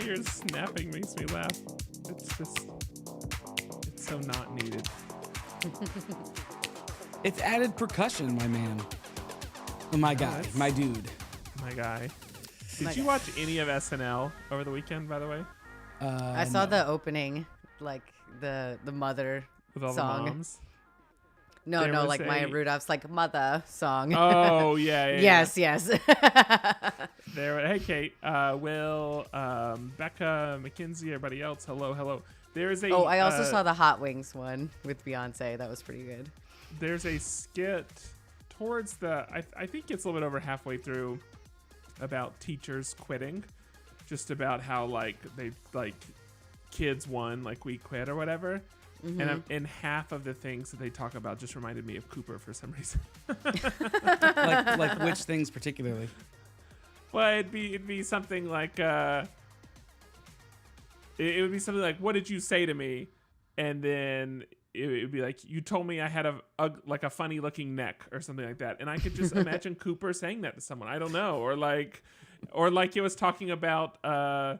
your snapping makes me laugh. It's so not needed. It's added percussion, my man. My guy, my dude. My guy. Did you watch any of SNL over the weekend, by the way? I saw the opening, like the mother With all song. the moms? No, like Maya Rudolph's like mother song. Oh, yeah. Yes. Hey, Kate, Will, Becca, Mackenzie, everybody else. Hello. There's a. I also saw the Hot Wings one with Beyonce. That was pretty good. There's a skit towards the. I think it's a little bit over halfway through about teachers quitting, just about how like they like kids won, like we quit or whatever. Mm-hmm. And half of the things that they talk about just reminded me of Cooper for some reason. like which things particularly? Well, it'd be something like it would be something like, "What did you say to me?" And then it would be like, "You told me I had a funny looking neck," or something like that. And I could just imagine Cooper saying that to someone. I don't know, or like it was talking about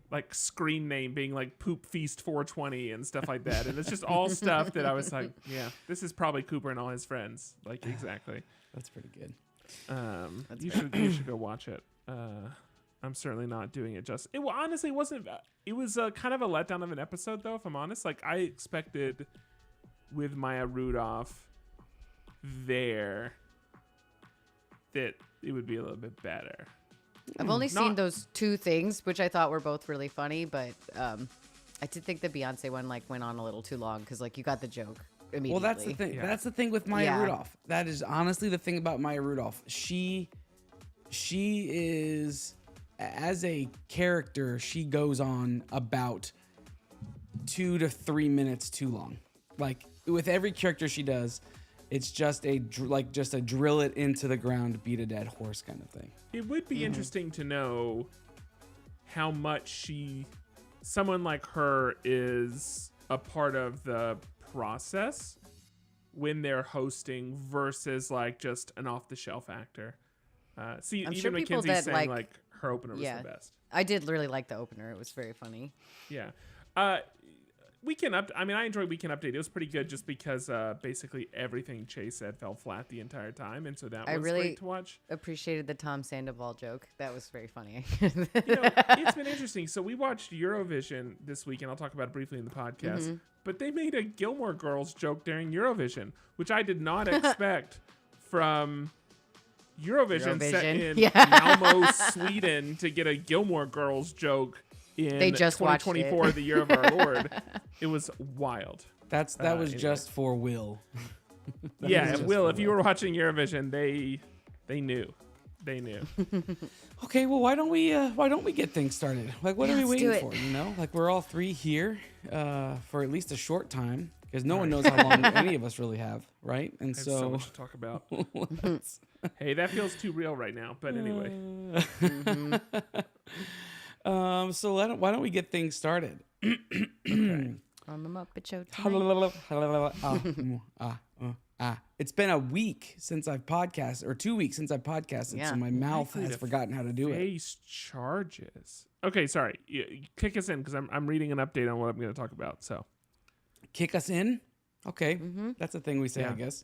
like screen name being like Poop Feast 420 and stuff like that. And it's just all stuff that I was like, yeah, this is probably Cooper and all his friends. Like, exactly. That's pretty good. You should go watch it. I'm certainly not doing it justice. It honestly wasn't. It was kind of a letdown of an episode, though, if I'm honest. Like, I expected with Maya Rudolph there that it would be a little bit better. I've only seen those two things, which I thought were both really funny, but I did think the Beyonce one like went on a little too long because like you got the joke immediately. Well, that's the thing. Yeah. That's the thing with Maya Rudolph. That is honestly the thing about Maya Rudolph. She is, as a character, she goes on about 2 to 3 minutes too long. Like with every character she does, it's just a drill it into the ground, beat a dead horse kind of thing. It would be interesting to know how much someone like her is a part of the process when they're hosting versus like just an off the shelf actor. See, I'm even sure Mackenzie's saying like her opener was the best. I did really like the opener. It was very funny. Yeah. I enjoyed Weekend Update. It was pretty good just because basically everything Chase said fell flat the entire time, and so that was great to watch. Appreciated the Tom Sandoval joke. That was very funny. It's been interesting. So we watched Eurovision this week, and I'll talk about it briefly in the podcast. Mm-hmm. But they made a Gilmore Girls joke during Eurovision, which I did not expect from Eurovision set in Malmo, Sweden, to get a Gilmore Girls joke in they just 2024, the year of our Lord. It was wild. That was just for Will. Will, if you were watching Eurovision, they knew. They knew. Okay, well, why don't we get things started? Like, what are we waiting for? You know, like we're all three here for at least a short time because no one knows how long any of us really have, right? And so much to talk about. Hey, that feels too real right now. But anyway. So why don't we get things started? Okay. On the Muppet Show tonight. It's been a week since I've podcasted, or 2 weeks since I've podcasted, so my mouth has forgotten how to do it. Face charges. Okay, sorry. Kick us in because I'm reading an update on what I'm going to talk about. So, kick us in. Okay, that's a thing we say, I guess.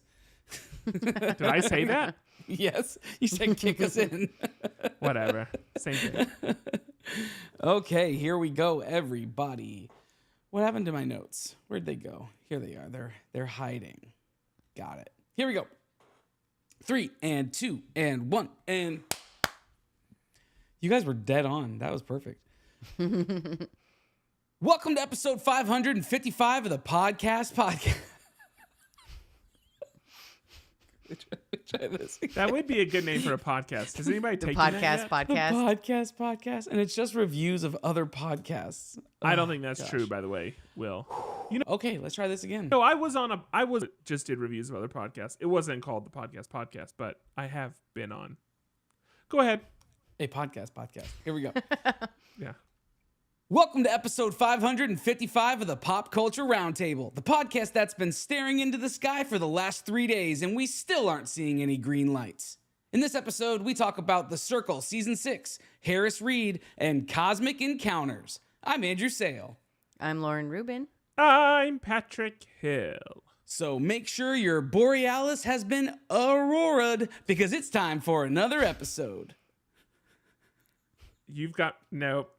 Did I say that? Yes, you said kick us in. Whatever. Same thing. Okay, here we go, everybody. What happened to my notes? Where'd they go? Here they are. They're hiding. Got it. Here we go. 3 and 2 and 1 and... You guys were dead on. That was perfect. Welcome to episode 555 of the podcast. Try this again. That would be a good name for a podcast. Has anybody taken that yet? The podcast. And it's just reviews of other podcasts. I don't think that's true, by the way, Will. You know, okay, let's try this again. No, I just did reviews of other podcasts. It wasn't called the podcast, but I have been on. Go ahead. A podcast. Here we go. Yeah. Welcome to episode 555 of the Pop Culture Roundtable, the podcast that's been staring into the sky for the last 3 days, and we still aren't seeing any green lights. In this episode, we talk about The Circle Season 6, Harris Reed, and Cosmic Encounters. I'm Andrew Sale. I'm Lauren Rubin. I'm Patrick Hill. So make sure your Borealis has been auroraed because it's time for another episode. You've got... Nope.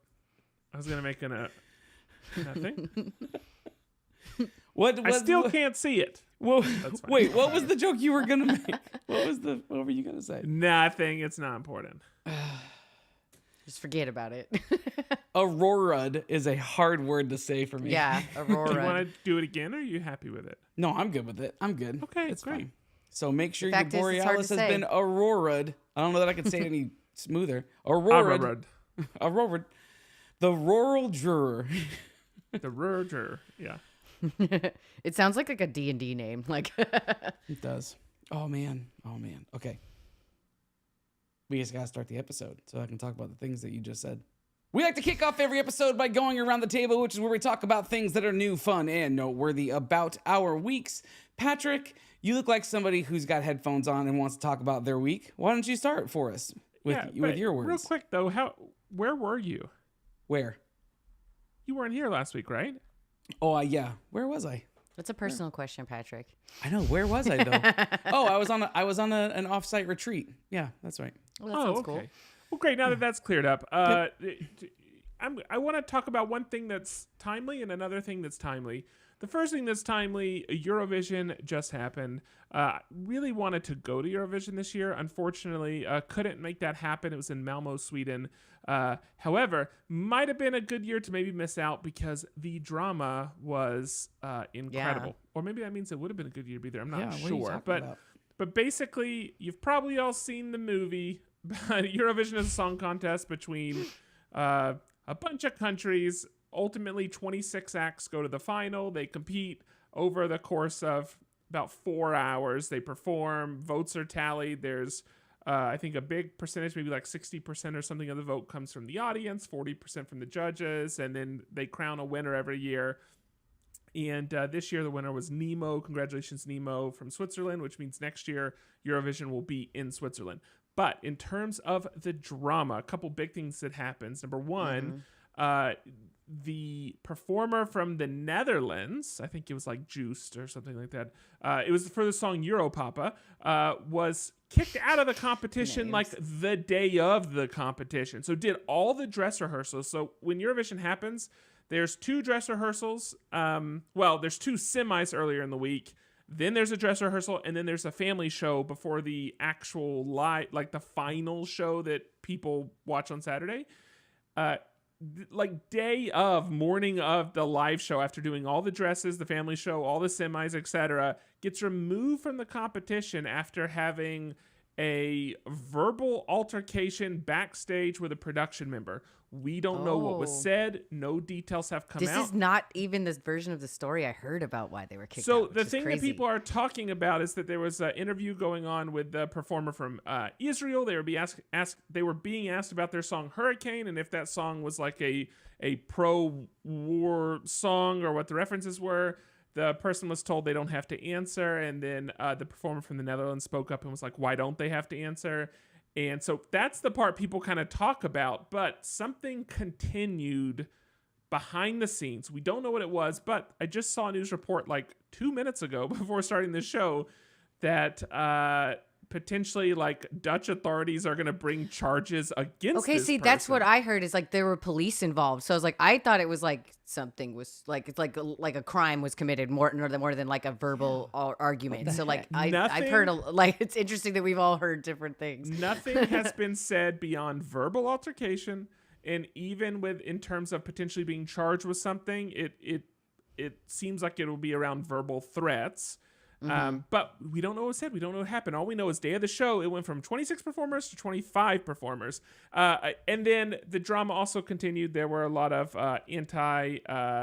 I was going to make nothing. What I still can't see it. Well, wait, what was the joke you were going to make? What were you going to say? Nothing. It's not important. Just forget about it. Auroraed is a hard word to say for me. Yeah, Do you Aurora. want to do it again, or are you happy with it? No, I'm good with it. I'm good. Okay, it's great. fine. So make sure The your fact is, it's hard Borealis to has say. been auroraed. I don't know that I can say it any smoother. Auroraed. Auroraed. Auroraed. The rural juror. The Roger. Yeah. It sounds like a D&D name. Like It does. Oh man. Okay. We just gotta start the episode so I can talk about the things that you just said. We like to kick off every episode by going around the table, which is where we talk about things that are new, fun, and noteworthy about our weeks. Patrick, you look like somebody who's got headphones on and wants to talk about their week. Why don't you start for us with but your words? Real quick, though, where were you? Where? You weren't here last week, right? Oh, yeah. Where was I? that's a personal question, Patrick. I know. Where was I though? Oh, I was on an offsite retreat. Yeah, that's right. Well, that sounds okay. cool. Well, great. Now that that's cleared up, I want to talk about one thing that's timely and another thing that's timely. The first thing that's timely, Eurovision just happened. Really wanted to go to Eurovision this year. Unfortunately, couldn't make that happen. It was in Malmo, Sweden. However, might have been a good year to maybe miss out because the drama was incredible. Or maybe that means it would have been a good year to be there. I'm not What are you sure. talking about? But basically, you've probably all seen the movie. Eurovision is a song contest between a bunch of countries. Ultimately, 26 acts go to the final. They compete over the course of about 4 hours. They perform. Votes are tallied. There's, I think, a big percentage, maybe like 60% or something of the vote comes from the audience, 40% from the judges, and then they crown a winner every year. And this year, the winner was Nemo. Congratulations, Nemo, from Switzerland, which means next year, Eurovision will be in Switzerland. But in terms of the drama, a couple big things that happens. Number one, the performer from the Netherlands, I think it was like Juiced or something like that. It was for the song Europapa, was kicked out of the competition like the day of the competition. So did all the dress rehearsals. So when Eurovision happens, there's 2 dress rehearsals. There's 2 semis earlier in the week. Then there's a dress rehearsal, and then there's a family show before the actual like the final show that people watch on Saturday. Morning of the live show, after doing all the dresses, the family show, all the semis, etc., gets removed from the competition after having a verbal altercation backstage with a production member. We don't know what was said. No details have come out. This is not even the version of the story I heard about why they were kicked out. So which the is thing crazy. that people are talking about is that there was an interview going on with the performer from Israel. They were being asked about their song Hurricane and if that song was like a pro-war song or what the references were. The person was told they don't have to answer, and then the performer from the Netherlands spoke up and was like, why don't they have to answer? And so that's the part people kind of talk about, but something continued behind the scenes. We don't know what it was, but I just saw a news report like 2 minutes ago before starting the show that potentially like Dutch authorities are going to bring charges against Okay, this see, that's person. what I heard is like there were police involved. So I was like, I thought it was like something was like it's like a crime was committed more than like a verbal argument. So like I've heard it's interesting that we've all heard different things. Nothing has been said beyond verbal altercation, and even with in terms of potentially being charged with something, it seems like it will be around verbal threats. But we don't know what was said. We don't know what happened. All we know is day of the show, it went from 26 performers to 25 performers. And then the drama also continued. There were a lot of anti-Israel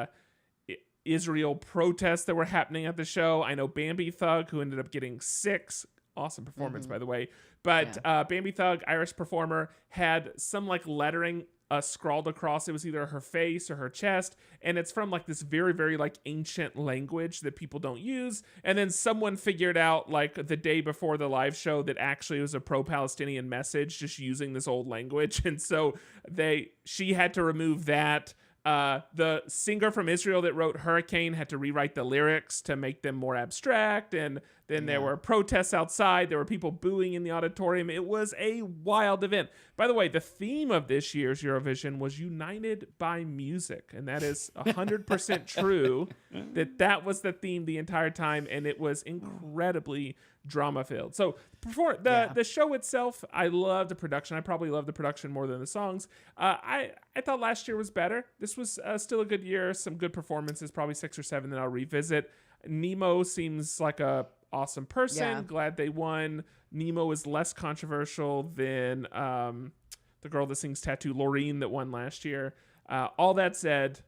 protests that were happening at the show. I know Bambi Thug, who ended up getting 6. Awesome performance, by the way. But Bambi Thug, Irish performer, had some like lettering scrawled across. It was either her face or her chest, and it's from like this very, very like ancient language that people don't use. And then someone figured out like the day before the live show that actually it was a pro-Palestinian message just using this old language. And so she had to remove that. The singer from Israel that wrote Hurricane had to rewrite the lyrics to make them more abstract. And then there were protests outside. There were people booing in the auditorium. It was a wild event. By the way, the theme of this year's Eurovision was United by Music. And that is 100% true that was the theme the entire time. And it was incredibly drama-filled. So the show itself, I love the production. I probably love the production more than the songs. I thought last year was better. This was still a good year. Some good performances, probably 6 or 7 that I'll revisit. Nemo seems like a awesome person. Yeah. Glad they won. Nemo is less controversial than the girl that sings Tattoo, Laureen, that won last year. All that said,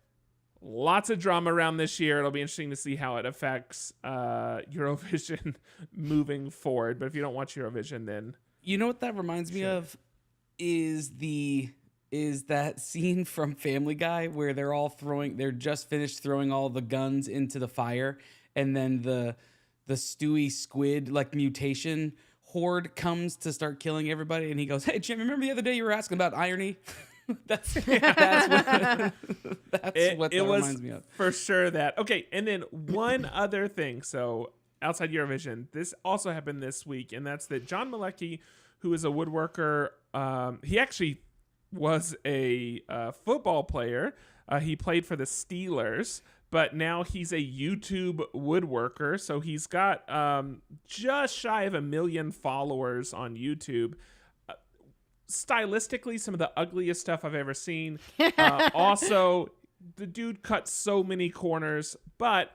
lots of drama around this year. It'll be interesting to see how it affects Eurovision moving forward. But if you don't watch Eurovision, then you know what that reminds me of is that scene from Family Guy where they're just finished throwing all the guns into the fire, and then the Stewie squid like mutation horde comes to start killing everybody, and he goes, "Hey Jim, remember the other day you were asking about irony?" That's what that reminds me of. For sure that. Okay, and then one other thing. So outside Eurovision, this also happened this week, and that's that John Malecki, who is a woodworker, he actually was a football player. He played for the Steelers, but now he's a YouTube woodworker. So he's got just shy of 1 million followers on YouTube. Stylistically, some of the ugliest stuff I've ever seen. Also, the dude cuts so many corners, but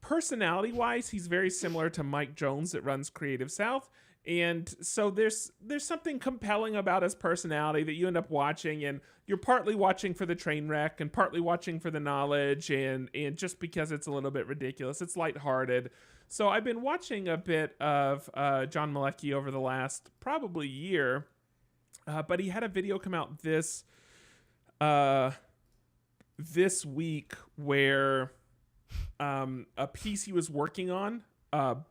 personality-wise, he's very similar to Mike Jones that runs Creative South. And so there's something compelling about his personality that you end up watching, and you're partly watching for the train wreck and partly watching for the knowledge, and just because it's a little bit ridiculous. It's lighthearted. So I've been watching a bit of John Malecki over the last probably year. But he had a video come out this week where a piece he was working on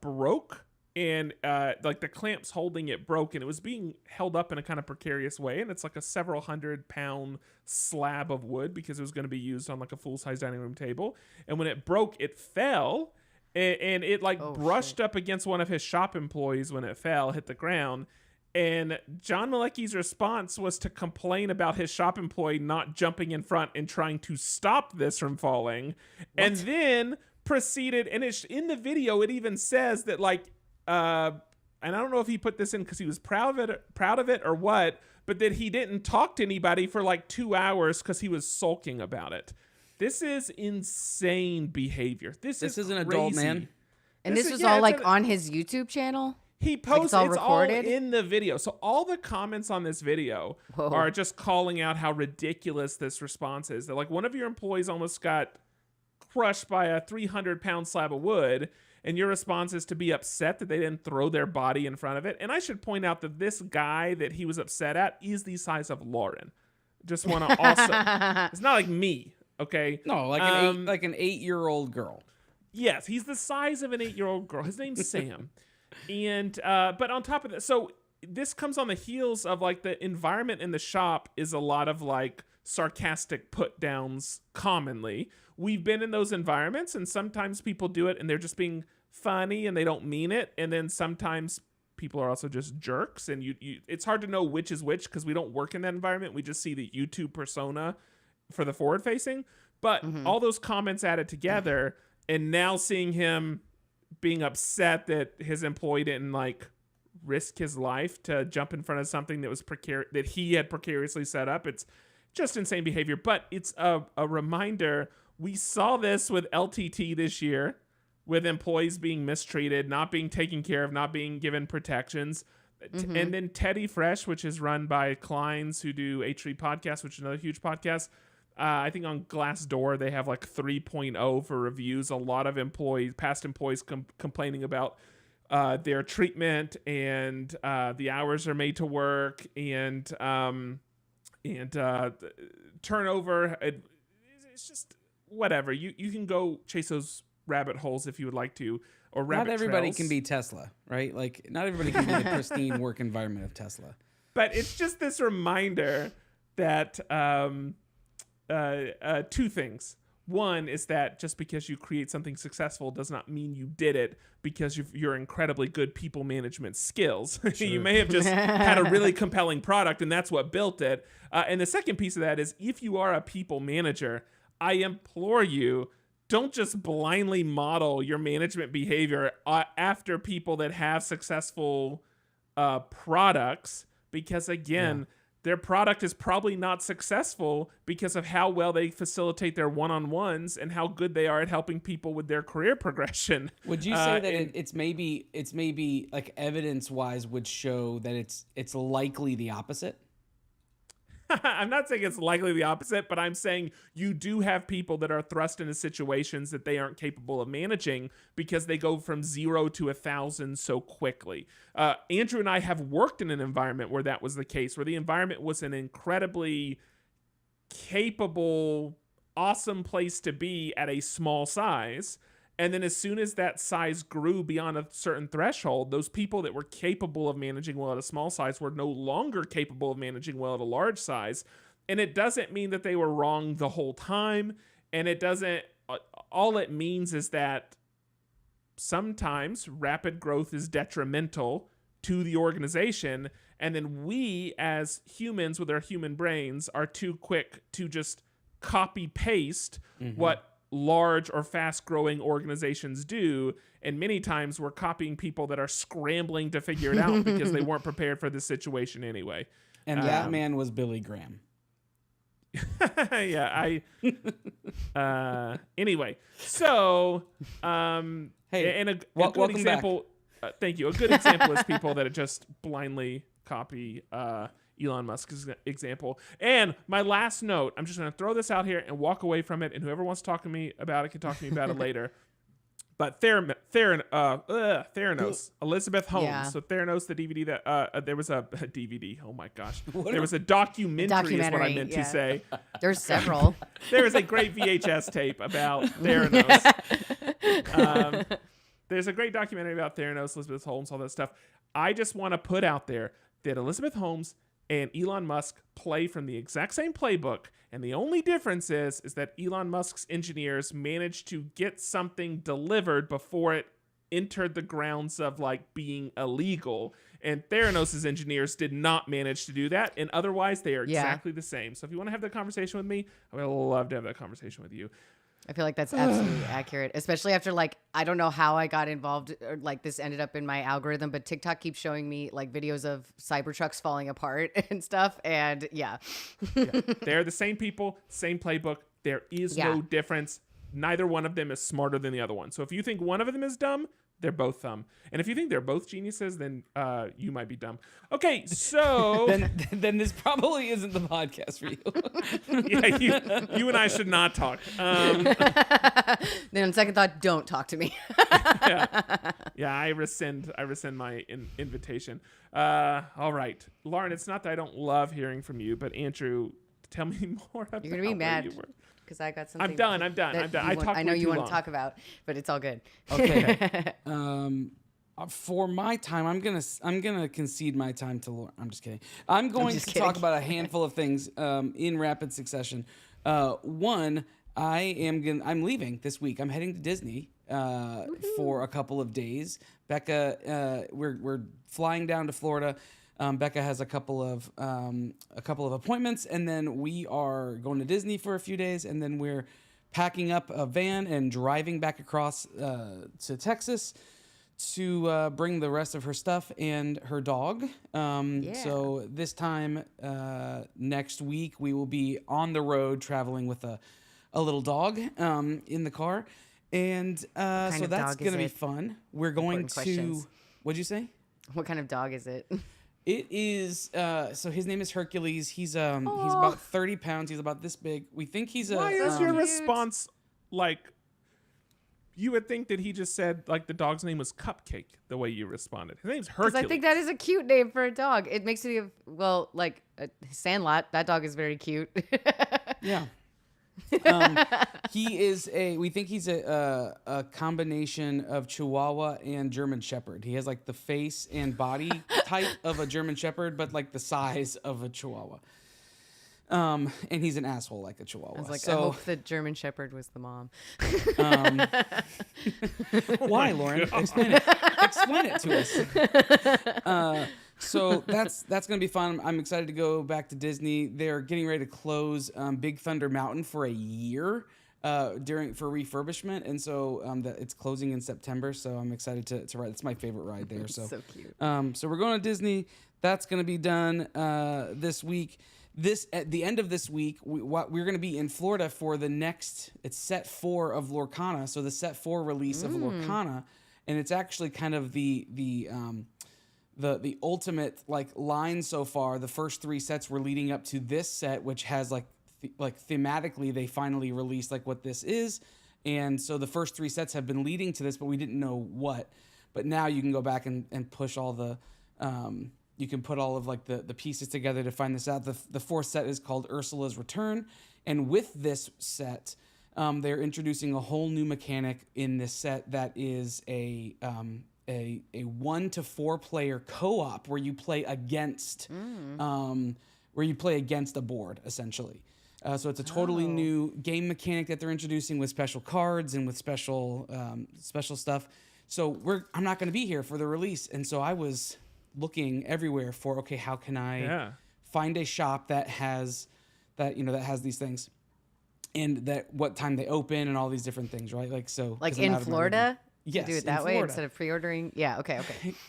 broke, and like the clamps holding it broke, and it was being held up in a kind of precarious way, and it's like a several 100-pound slab of wood because it was going to be used on like a full-size dining room table. And when it broke, it fell, and it brushed up against one of his shop employees when it fell, hit the ground. And John Malecki's response was to complain about his shop employee not jumping in front and trying to stop this from falling. What? And then proceeded, and it's in the video, it even says that like, and I don't know if he put this in because he was proud of it or what, but that he didn't talk to anybody for like 2 hours because he was sulking about it. This is insane behavior. This is an adult man. And this was all like on his YouTube channel? He posts it's all in the video. So all the comments on this video are just calling out how ridiculous this response is. That like one of your employees almost got crushed by a 300-pound slab of wood, and your response is to be upset that they didn't throw their body in front of it. And I should point out that this guy that he was upset at is the size of Lauren. Just want to also... It's not like me, okay? No, like an 8-year-old girl. Yes, he's the size of an 8-year-old girl. His name's Sam. And but on top of that, so this comes on the heels of like the environment in the shop is a lot of like sarcastic put downs commonly. We've been in those environments, and sometimes people do it and they're just being funny and they don't mean it, and then sometimes people are also just jerks, and you it's hard to know which is which because we don't work in that environment. We just see the YouTube persona for the forward facing, but all those comments added together, and now seeing him being upset that his employee didn't like risk his life to jump in front of something that was that he had precariously set up. It's just insane behavior, but it's a reminder. We saw this with LTT this year, with employees being mistreated, not being taken care of, not being given protections. And then Teddy Fresh, which is run by Kleins, who do H3 Podcast, which is another huge podcast. I think on Glassdoor, they have like 3.0 for reviews. A lot of past employees complaining about their treatment, and the hours are made to work. And and turnover. It's just whatever. You can go chase those rabbit holes if you would like to, or rabbit Not everybody trails. can be Tesla, right? Like, not everybody can be the pristine work environment of Tesla. But it's just this reminder that two things. One is that just because you create something successful does not mean you did it because of your incredibly good people management skills. Sure. You may have just had a really compelling product, and that's what built it. And the second piece of that is, if you are a people manager, I implore you, don't just blindly model your management behavior after people that have successful products, because again, their product is probably not successful because of how well they facilitate their one-on-ones and how good they are at helping people with their career progression. Would you say that it's maybe like evidence-wise would show that it's likely the opposite? I'm not saying it's likely the opposite, but I'm saying you do have people that are thrust into situations that they aren't capable of managing because they go from 0 to 1,000 so quickly. Andrew and I have worked in an environment where that was the case, where the environment was an incredibly capable, awesome place to be at a small size. And then as soon as that size grew beyond a certain threshold, those people that were capable of managing well at a small size were no longer capable of managing well at a large size. And it doesn't mean that they were wrong the whole time. And it doesn't, all it means is that sometimes rapid growth is detrimental to the organization. And then we as humans with our human brains are too quick to just copy paste what large or fast growing organizations do, and many times we're copying people that are scrambling to figure it out because they weren't prepared for this situation anyway. And that man was Billy Graham. Anyway, so hey, and a good example, thank you, a good example is people that just blindly copy Elon Musk's example. And my last note, I'm just going to throw this out here and walk away from it, and whoever wants to talk to me about it can talk to me about it later. But Theranos, Elizabeth Holmes. Yeah. So Theranos, the DVD that there was a DVD. Oh my gosh, there was a documentary is what I meant to say. There's several. There was a great VHS tape about Theranos. There's a great documentary about Theranos, Elizabeth Holmes, all that stuff. I just want to put out there that Elizabeth Holmes and Elon Musk play from the exact same playbook, and the only difference is that Elon Musk's engineers managed to get something delivered before it entered the grounds of like being illegal, and Theranos' engineers did not manage to do that, and otherwise they are exactly the same. So if you want to have that conversation with me, I would love to have that conversation with you. I feel like that's absolutely accurate, especially after like, I don't know how I got involved or like this ended up in my algorithm, but TikTok keeps showing me like videos of Cybertrucks falling apart and stuff. And they're the same people, same playbook. There is no difference. Neither one of them is smarter than the other one. So if you think one of them is dumb, they're both dumb. And if you think they're both geniuses, then you might be dumb. Okay, so then this probably isn't the podcast for you. You and I should not talk. Then on second thought, don't talk to me. I rescind my invitation. All right, Lauren, it's not that I don't love hearing from you, but Andrew, tell me more about You're gonna be mad. Because I got something. I'm done. I know you want to talk about, but it's all good. Okay. For my time, I'm gonna concede my time to Lauren. I'm just kidding. I'm going to talk about a handful of things in rapid succession. One, I'm leaving this week. I'm heading to Disney for a couple of days. Becca, we're flying down to Florida. Becca has a couple of appointments, and then we are going to Disney for a few days, and then we're packing up a van and driving back across to Texas to bring the rest of her stuff and her dog. So this time next week, we will be on the road traveling with a little dog in the car, and so that's going to be fun. We're going to. What'd you say? What kind of dog is it? It is, so his name is Hercules. He's about 30 pounds. He's about this big. We think he's Why is your response like, You would think that he just said like the dog's name was Cupcake the way you responded. His name's Because Hercules. I think that is a cute name for a dog. It makes me like Sandlot. That dog is very cute. Yeah. We think he's a combination of Chihuahua and German Shepherd. He has like the face and body type of a German Shepherd, but like the size of a Chihuahua. And he's an asshole like a Chihuahua. I was like, I hope the German Shepherd was the mom. Why, Lauren? Explain it. Explain it to us. So that's going to be fun. I'm excited to go back to Disney. They're getting ready to close Big Thunder Mountain for a year for refurbishment, and so it's closing in September. So I'm excited to ride. It's my favorite ride there. So cute. So we're going to Disney. That's going to be done this week. At the end of this week, we're going to be in Florida for the next. It's set 4 of Lorcana, so the set 4 release of Lorcana, and it's actually kind of the ultimate like line so far. The first 3 sets were leading up to this set, which has like thematically they finally released like what this is, and so the first 3 sets have been leading to this, but we didn't know what. But now you can go back and push all the. You can put all of like the pieces together to find this out. The 4th set is called Ursula's Return, and with this set, they're introducing a whole new mechanic in this set that is a 1 to 4 player co-op where you play against a board essentially. So it's a totally new game mechanic that they're introducing with special cards and with special stuff. So I'm not going to be here for the release, and so I was looking everywhere for how can I find a shop that has these things, and that what time they open and all these different things, right? Like so, like in Florida. Yes, do it that way instead of pre-ordering. Yeah, okay.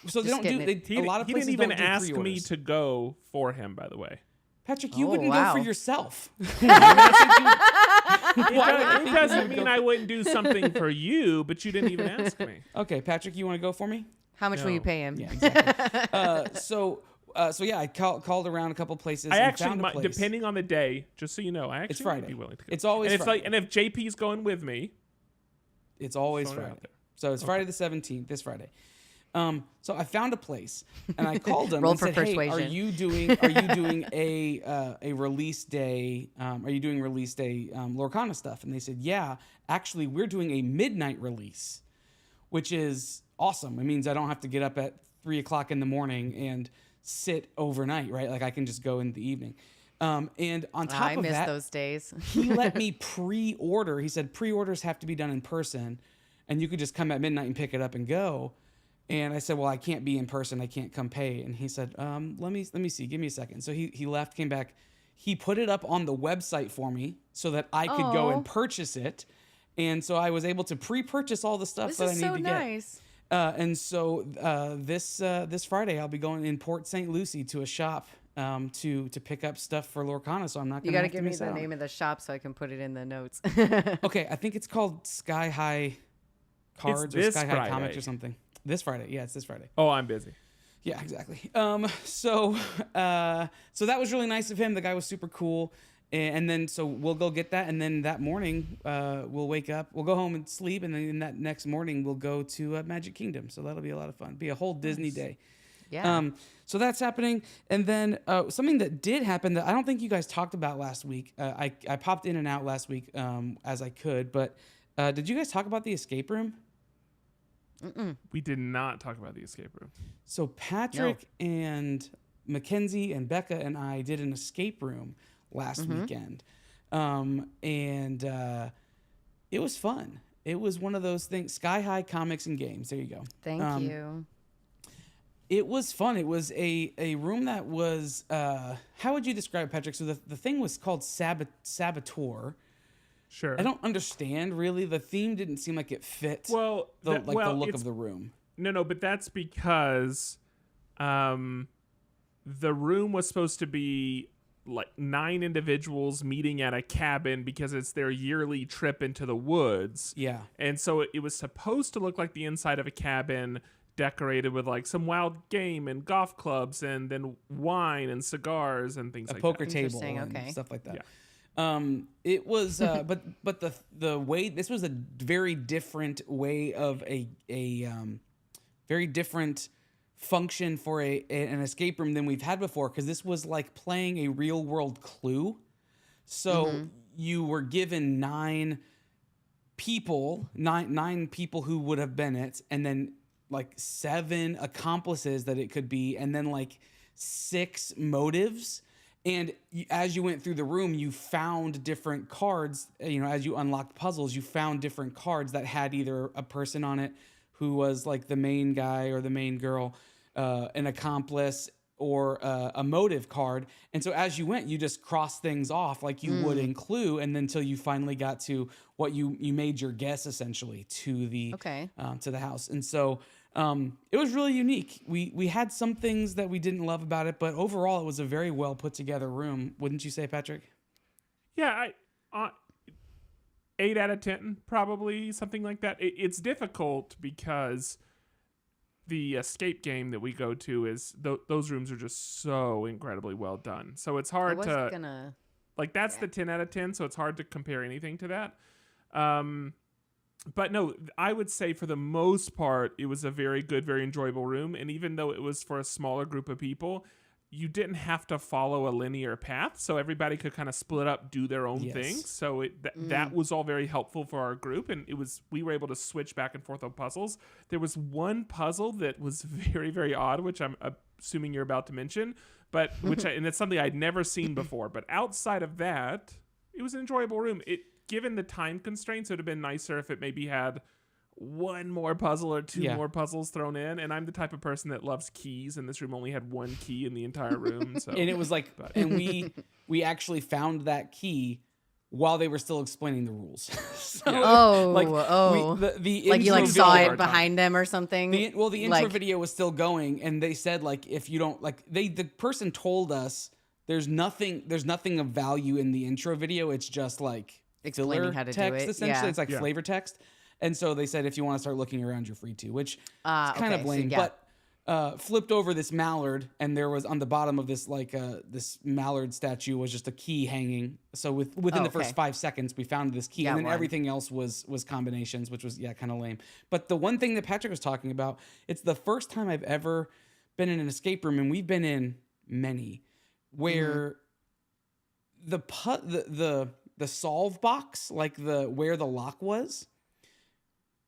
So they don't do a lot of places. He didn't even don't do ask pre-orders. me to go for him, by the way. Patrick, you wouldn't go for yourself. It doesn't mean I wouldn't do something for you, but you didn't even ask me. Okay, Patrick, you want to go for me? How much will you pay him? Yeah, exactly. So yeah, I called around a couple places. I and actually, found a place. depending on the day, just so you know, I It's actually Friday. might be willing to go. It's always and Friday. And if JP's going with me, it's always throwing it Friday. out there. So it's Friday the 17th, this Friday. So I found a place and I called them Roll and for said, persuasion. "Hey, are you doing a release day? Are you doing release day Lorcana stuff?" And they said, "Yeah, actually, we're doing a midnight release, which is awesome. It means I don't have to get up at 3 o'clock in the morning and sit overnight, right? Like I can just go in the evening." And on top of that, I miss those days. He let me pre-order. He said pre-orders have to be done in person, and you could just come at midnight and pick it up and go. And I said, well, I can't be in person. I can't come pay. And he said, let me see. Give me a second. So he left, came back. He put it up on the website for me so that I could go and purchase it. And so I was able to pre-purchase all the stuff that I need to nice. get. And so this Friday, I'll be going in Port St. Lucie to a shop to pick up stuff for Lorcana. So I'm not going to give me the name of the shop so I can put it in the notes. Okay, I think it's called Sky High Cards or Sky High Comics or something. This Friday. Yeah, it's this Friday. Oh, I'm busy. Yeah, exactly. So that was really nice of him. The guy was super cool. And then, so we'll go get that. And then that morning, we'll wake up, we'll go home and sleep. And then that next morning, we'll go to Magic Kingdom. So that'll be a lot of fun. Be a whole Disney day. Yeah. So that's happening. And then something that did happen that I don't think you guys talked about last week. I popped in and out last week as I could. But did you guys talk about the escape room? Mm-mm. We did not talk about the escape room. So Patrick and Mackenzie and Becca and I did an escape room last weekend. And it was fun. It was one of those things. Sky High Comics and Games. There you go. Thank you. It was fun. It was a room that was, how would you describe it, Patrick? So the thing was called Saboteur. Sure. I don't understand, really. The theme didn't seem like it fit the look of the room. No, but that's because the room was supposed to be like 9 individuals meeting at a cabin because it's their yearly trip into the woods. Yeah. And so it was supposed to look like the inside of a cabin decorated with like some wild game and golf clubs and then wine and cigars and things like that. A poker table and stuff like that. It was, but the way this was a very different way of a very different function for an escape room than we've had before, because this was like playing a real world Clue. So you were given nine people who would have been it, and then like 7 accomplices that it could be, and then like 6 motives. And as you went through the room, you found different cards. As you unlocked puzzles, you found different cards that had either a person on it who was like the main guy or the main girl, an accomplice, or a motive card. And so as you went, you just crossed things off like you would in Clue, and then until you finally got to what you made your guess essentially to the to the house. And so it was really unique. We had some things that we didn't love about it, but overall it was a very well put together room. Wouldn't you say, Patrick? Yeah, 8 out of 10, probably, something like that. It's difficult because the escape game that we go to is those rooms are just so incredibly well done. So it's hard like that's the 10 out of 10. So it's hard to compare anything to that. But no, I would say for the most part, it was a very good, very enjoyable room. And even though it was for a smaller group of people, you didn't have to follow a linear path. So everybody could kind of split up, do their own thing. So that was all very helpful for our group. And we were able to switch back and forth on puzzles. There was one puzzle that was very, very odd, which I'm assuming you're about to mention, but and it's something I'd never seen before. But outside of that, it was an enjoyable room. Given the time constraints, it would have been nicer if it maybe had one more puzzle or 2 more puzzles thrown in. And I'm the type of person that loves keys, and this room only had 1 key in the entire room. So and it was like, and we actually found that key while they were still explaining the rules. So, the like you intro saw video- it behind them or something. the intro video was still going, and they said like if you don't like the person told us there's nothing of value in the intro video. It's just like explaining filler how to text, do it. essentially. It's like flavor text. And so they said if you want to start looking around, you're free to, which is kind of lame. But flipped over this mallard, and there was on the bottom of this this mallard statue was just a key hanging. So within the first 5 seconds, we found this key, and then everything else was combinations, which was kind of lame. But the one thing that Patrick was talking about, it's the first time I've ever been in an escape room, and we've been in many, where the solve box, like where the lock was,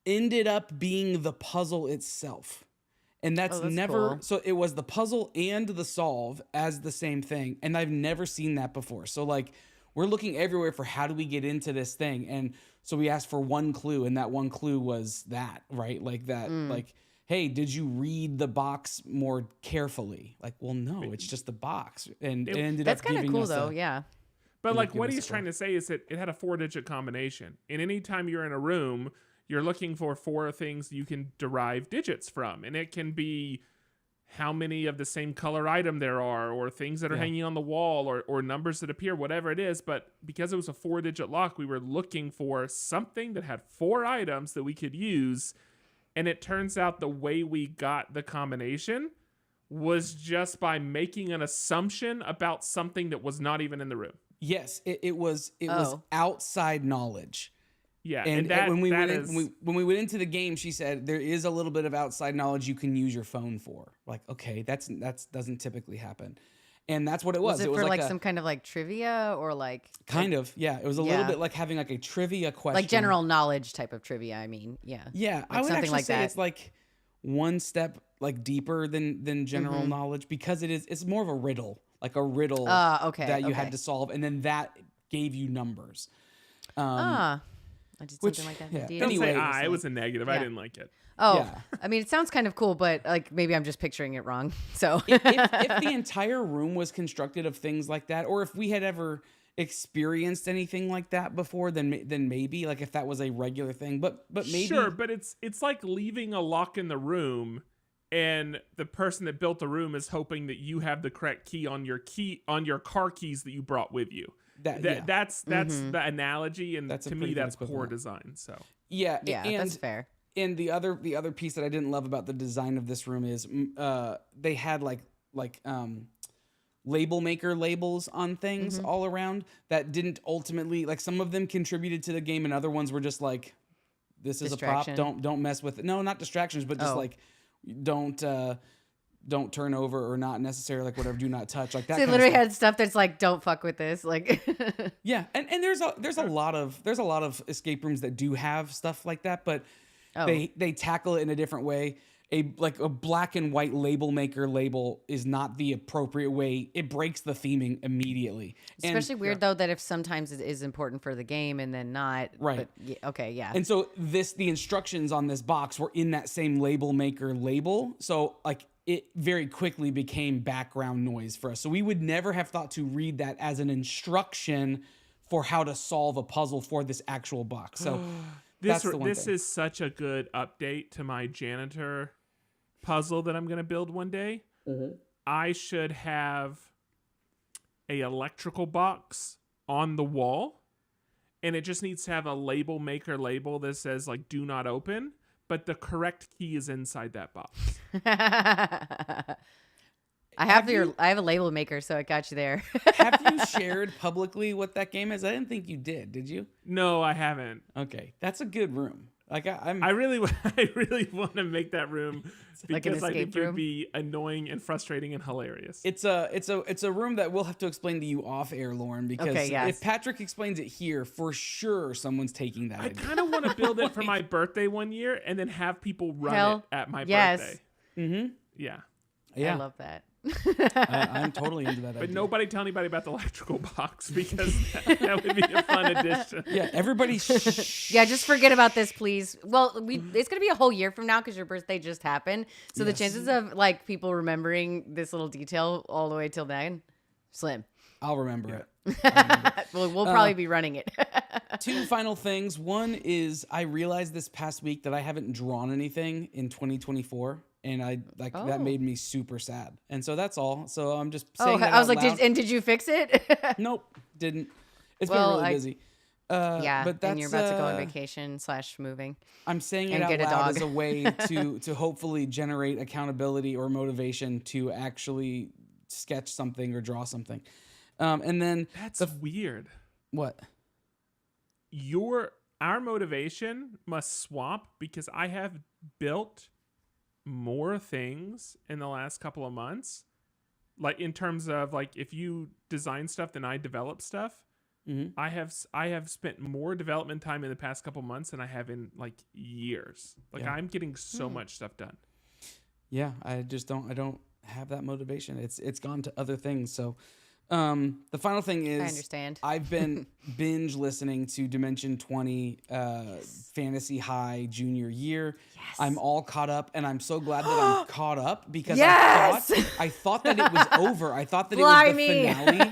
ended up being the puzzle itself. And that's never cool. So it was the puzzle and the solve as the same thing. And I've never seen that before. So like we're looking everywhere for how do we get into this thing. And so we asked for one clue, and that one clue was that, right? Like that, like, hey, did you read the box more carefully? Like, well, no, it's just the box. And it ended up giving us that's kind of cool though, yeah. But like what he's trying to say is that it had a 4-digit combination. And anytime you're in a room, you're looking for 4 things you can derive digits from. And it can be how many of the same color item there are, or things that are hanging on the wall, or numbers that appear, whatever it is. But because it was a 4-digit lock, we were looking for something that had 4 items that we could use. And it turns out the way we got the combination was just by making an assumption about something that was not even in the room. Yes, it was outside knowledge. Yeah, and when we went into the game, she said there is a little bit of outside knowledge you can use your phone for. Like, okay, that's doesn't typically happen, and that's what it was. Was it was for like some kind of like trivia or like kind of It was a little bit like having like a trivia question, like general knowledge type of trivia. I mean, yeah, like I would something actually like say that. it's like one step like deeper than general knowledge, because it's more of a riddle, like a riddle that you had to solve, and then that gave you numbers. I did something like that. Yeah. Don't Anyway, say it was a negative. I didn't like it. I mean, it sounds kind of cool, but like maybe I'm just picturing it wrong. So if the entire room was constructed of things like that, or if we had ever experienced anything like that before, then maybe, like if that was a regular thing. But maybe sure. But it's like leaving a lock in the room, and the person that built the room is hoping that you have the correct key on your car keys that you brought with you. That's the analogy, and to me that's poor design. So yeah, and that's fair. And the other piece that I didn't love about the design of this room is they had like label maker labels on things all around that didn't ultimately, like, some of them contributed to the game and other ones were just like, this is a prop, don't mess with it. No, not distractions, but just like, don't turn over, or not necessarily, like, whatever, do not touch, like that. So they literally had stuff that's like, don't fuck with this, like. Yeah, and there's a lot of escape rooms that do have stuff like that, but they tackle it in a different way. A black and white label maker label is not the appropriate way. It breaks the theming immediately. Especially weird though that if sometimes it is important for the game and then not. Right. But, okay. Yeah. And so the instructions on this box were in that same label maker label. So like it very quickly became background noise for us. So we would never have thought to read that as an instruction for how to solve a puzzle for this actual box. So this is such a good update to my janitor puzzle that I'm going to build one day. I should have a electrical box on the wall, and it just needs to have a label maker label that says like do not open, but the correct key is inside that box. I have a label maker, so it got you there. Have you shared publicly what that game is? I didn't think you did you? No, I haven't. Okay, that's a good room. Like I really want to make that room because like I think it would be annoying and frustrating and hilarious. It's a room that we'll have to explain to you off air, Lauren, because if Patrick explains it here, for sure someone's taking that. I kind of want to build it for my birthday one year and then have people run it at my birthday. Yeah. I love that. I'm totally into that. But nobody tell anybody about the electrical box because that would be a fun addition. Yeah, everybody. Yeah, just forget about this, please. Well, it's gonna be a whole year from now because your birthday just happened. So the chances of like people remembering this little detail all the way till then, slim. I'll remember it. We'll probably be running it. Two final things. One is I realized this past week that I haven't drawn anything in 2024. And that made me super sad. And so that's all. So I'm just saying that I was out like, loud. did you fix it? Nope, didn't. It's been really busy. But and you're about to go on vacation / moving. I'm saying it out loud as a way to hopefully generate accountability or motivation to actually sketch something or draw something. And then that's weird. What? Our motivation must swap because I have built more things in the last couple of months, like in terms of like if you design stuff then I develop stuff. I have spent more development time in the past couple months than I have in like years. Like I'm getting so much stuff done. Yeah, I don't have that motivation. It's gone to other things. So the final thing is, I understand. I've been binge listening to Dimension 20 Fantasy High junior year. Yes. I'm all caught up, and I'm so glad that I'm caught up because Yes! I thought that it was over. I thought that it was the finale.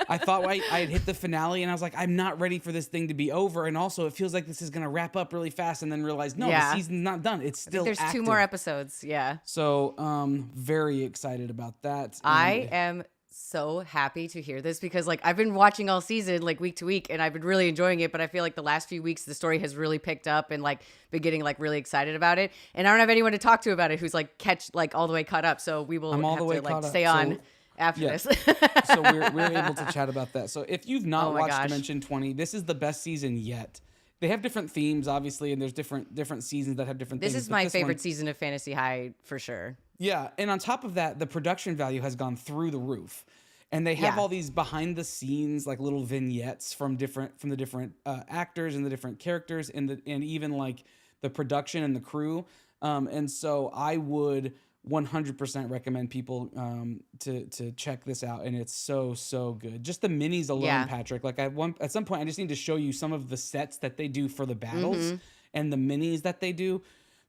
I thought I had hit the finale, and I was like, I'm not ready for this thing to be over. And also, it feels like this is going to wrap up really fast, and then realize, no, the season's not done. It's still there's active. 2 more episodes. Yeah. So, very excited about that. I am so happy to hear this because like I've been watching all season like week to week and I've been really enjoying it, but I feel like the last few weeks the story has really picked up and like been getting like really excited about it, and I don't have anyone to talk to about it who's like all the way caught up, so we will have to like stay on after this. So we're able to chat about that. So if you've not watched Dimension 20, this is the best season yet. They have different themes, obviously, and there's different seasons that have different things. This is my favorite season of Fantasy High for sure. Yeah, and on top of that, the production value has gone through the roof. And they have all these behind the scenes like little vignettes from the different actors and the different characters and even like the production and the crew. And so I would 100% recommend people to check this out, and it's so good. Just the minis alone, Patrick. Like at some point I just need to show you some of the sets that they do for the battles and the minis that they do.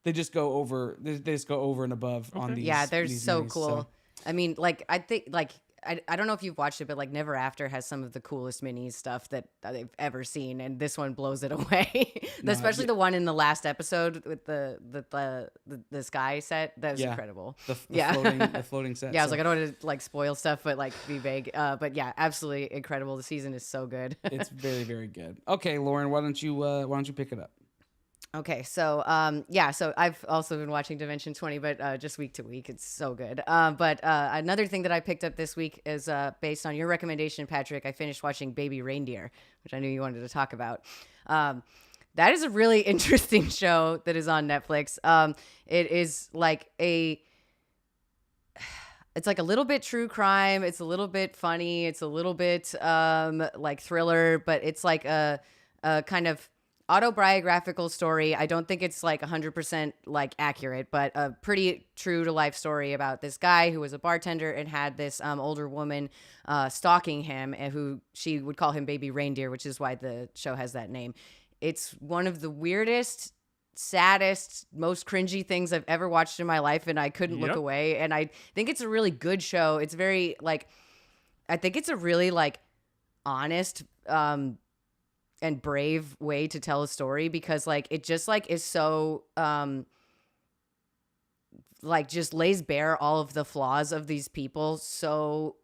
They just go over and above on these. Yeah, they're these so minis, cool. So. I mean, like I think like I don't know if you've watched it, but like Never After has some of the coolest minis stuff that they've ever seen, and this one blows it away. Especially the one in the last episode with the sky set. That was incredible. The floating set. Yeah, I was like, I don't want to like spoil stuff, but like be vague. But yeah, absolutely incredible. The season is so good. It's very, very good. Okay, Lauren, why don't you pick it up? Okay, so so I've also been watching Dimension 20, but just week to week, it's so good. But another thing that I picked up this week is based on your recommendation, Patrick. I finished watching Baby Reindeer, which I knew you wanted to talk about. That is a really interesting show that is on Netflix. It is like it's like a little bit true crime. It's a little bit funny. It's a little bit like thriller, but it's like a kind of autobiographical story. I don't think it's like 100% like accurate, but a pretty true to life story about this guy who was a bartender and had this older woman stalking him, and who she would call him Baby Reindeer, which is why the show has that name. It's one of the weirdest, saddest, most cringy things I've ever watched in my life, and I couldn't look away. And I think it's a really good show. It's very like, I think it's a really like honest and brave way to tell a story, because like it just like is so like just lays bare all of the flaws of these people so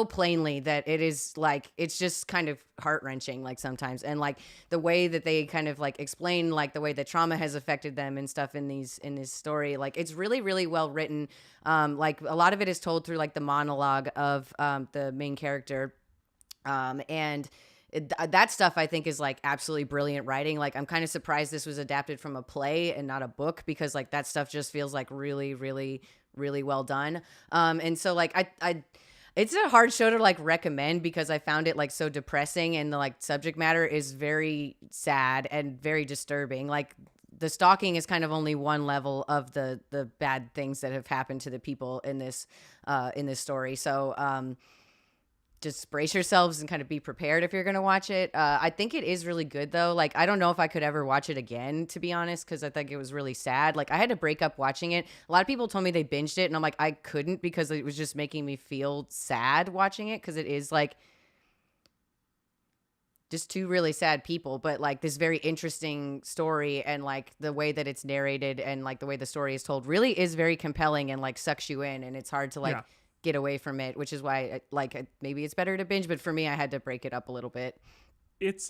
plainly that it is like, it's just kind of heart-wrenching like sometimes. And like the way that they kind of like explain like the way that trauma has affected them and stuff in this story, like it's really, really well written. Like a lot of it is told through like the monologue of the main character, and that stuff I think is like absolutely brilliant writing. Like I'm kind of surprised this was adapted from a play and not a book, because like that stuff just feels like really, really, really well done. And so like I it's a hard show to like recommend, because I found it like so depressing, and the like subject matter is very sad and very disturbing. Like the stalking is kind of only one level of the bad things that have happened to the people in this story. So just brace yourselves and kind of be prepared if you're going to watch it. I think it is really good though. Like, I don't know if I could ever watch it again, to be honest, because I think it was really sad. Like I had to break up watching it. A lot of people told me they binged it, and I'm like, I couldn't, because it was just making me feel sad watching it. Cause it is like just two really sad people, but like this very interesting story, and like the way that it's narrated and like the way the story is told really is very compelling and like sucks you in, and it's hard to like get away from it, which is why like maybe it's better to binge, but for me I had to break it up a little bit. It's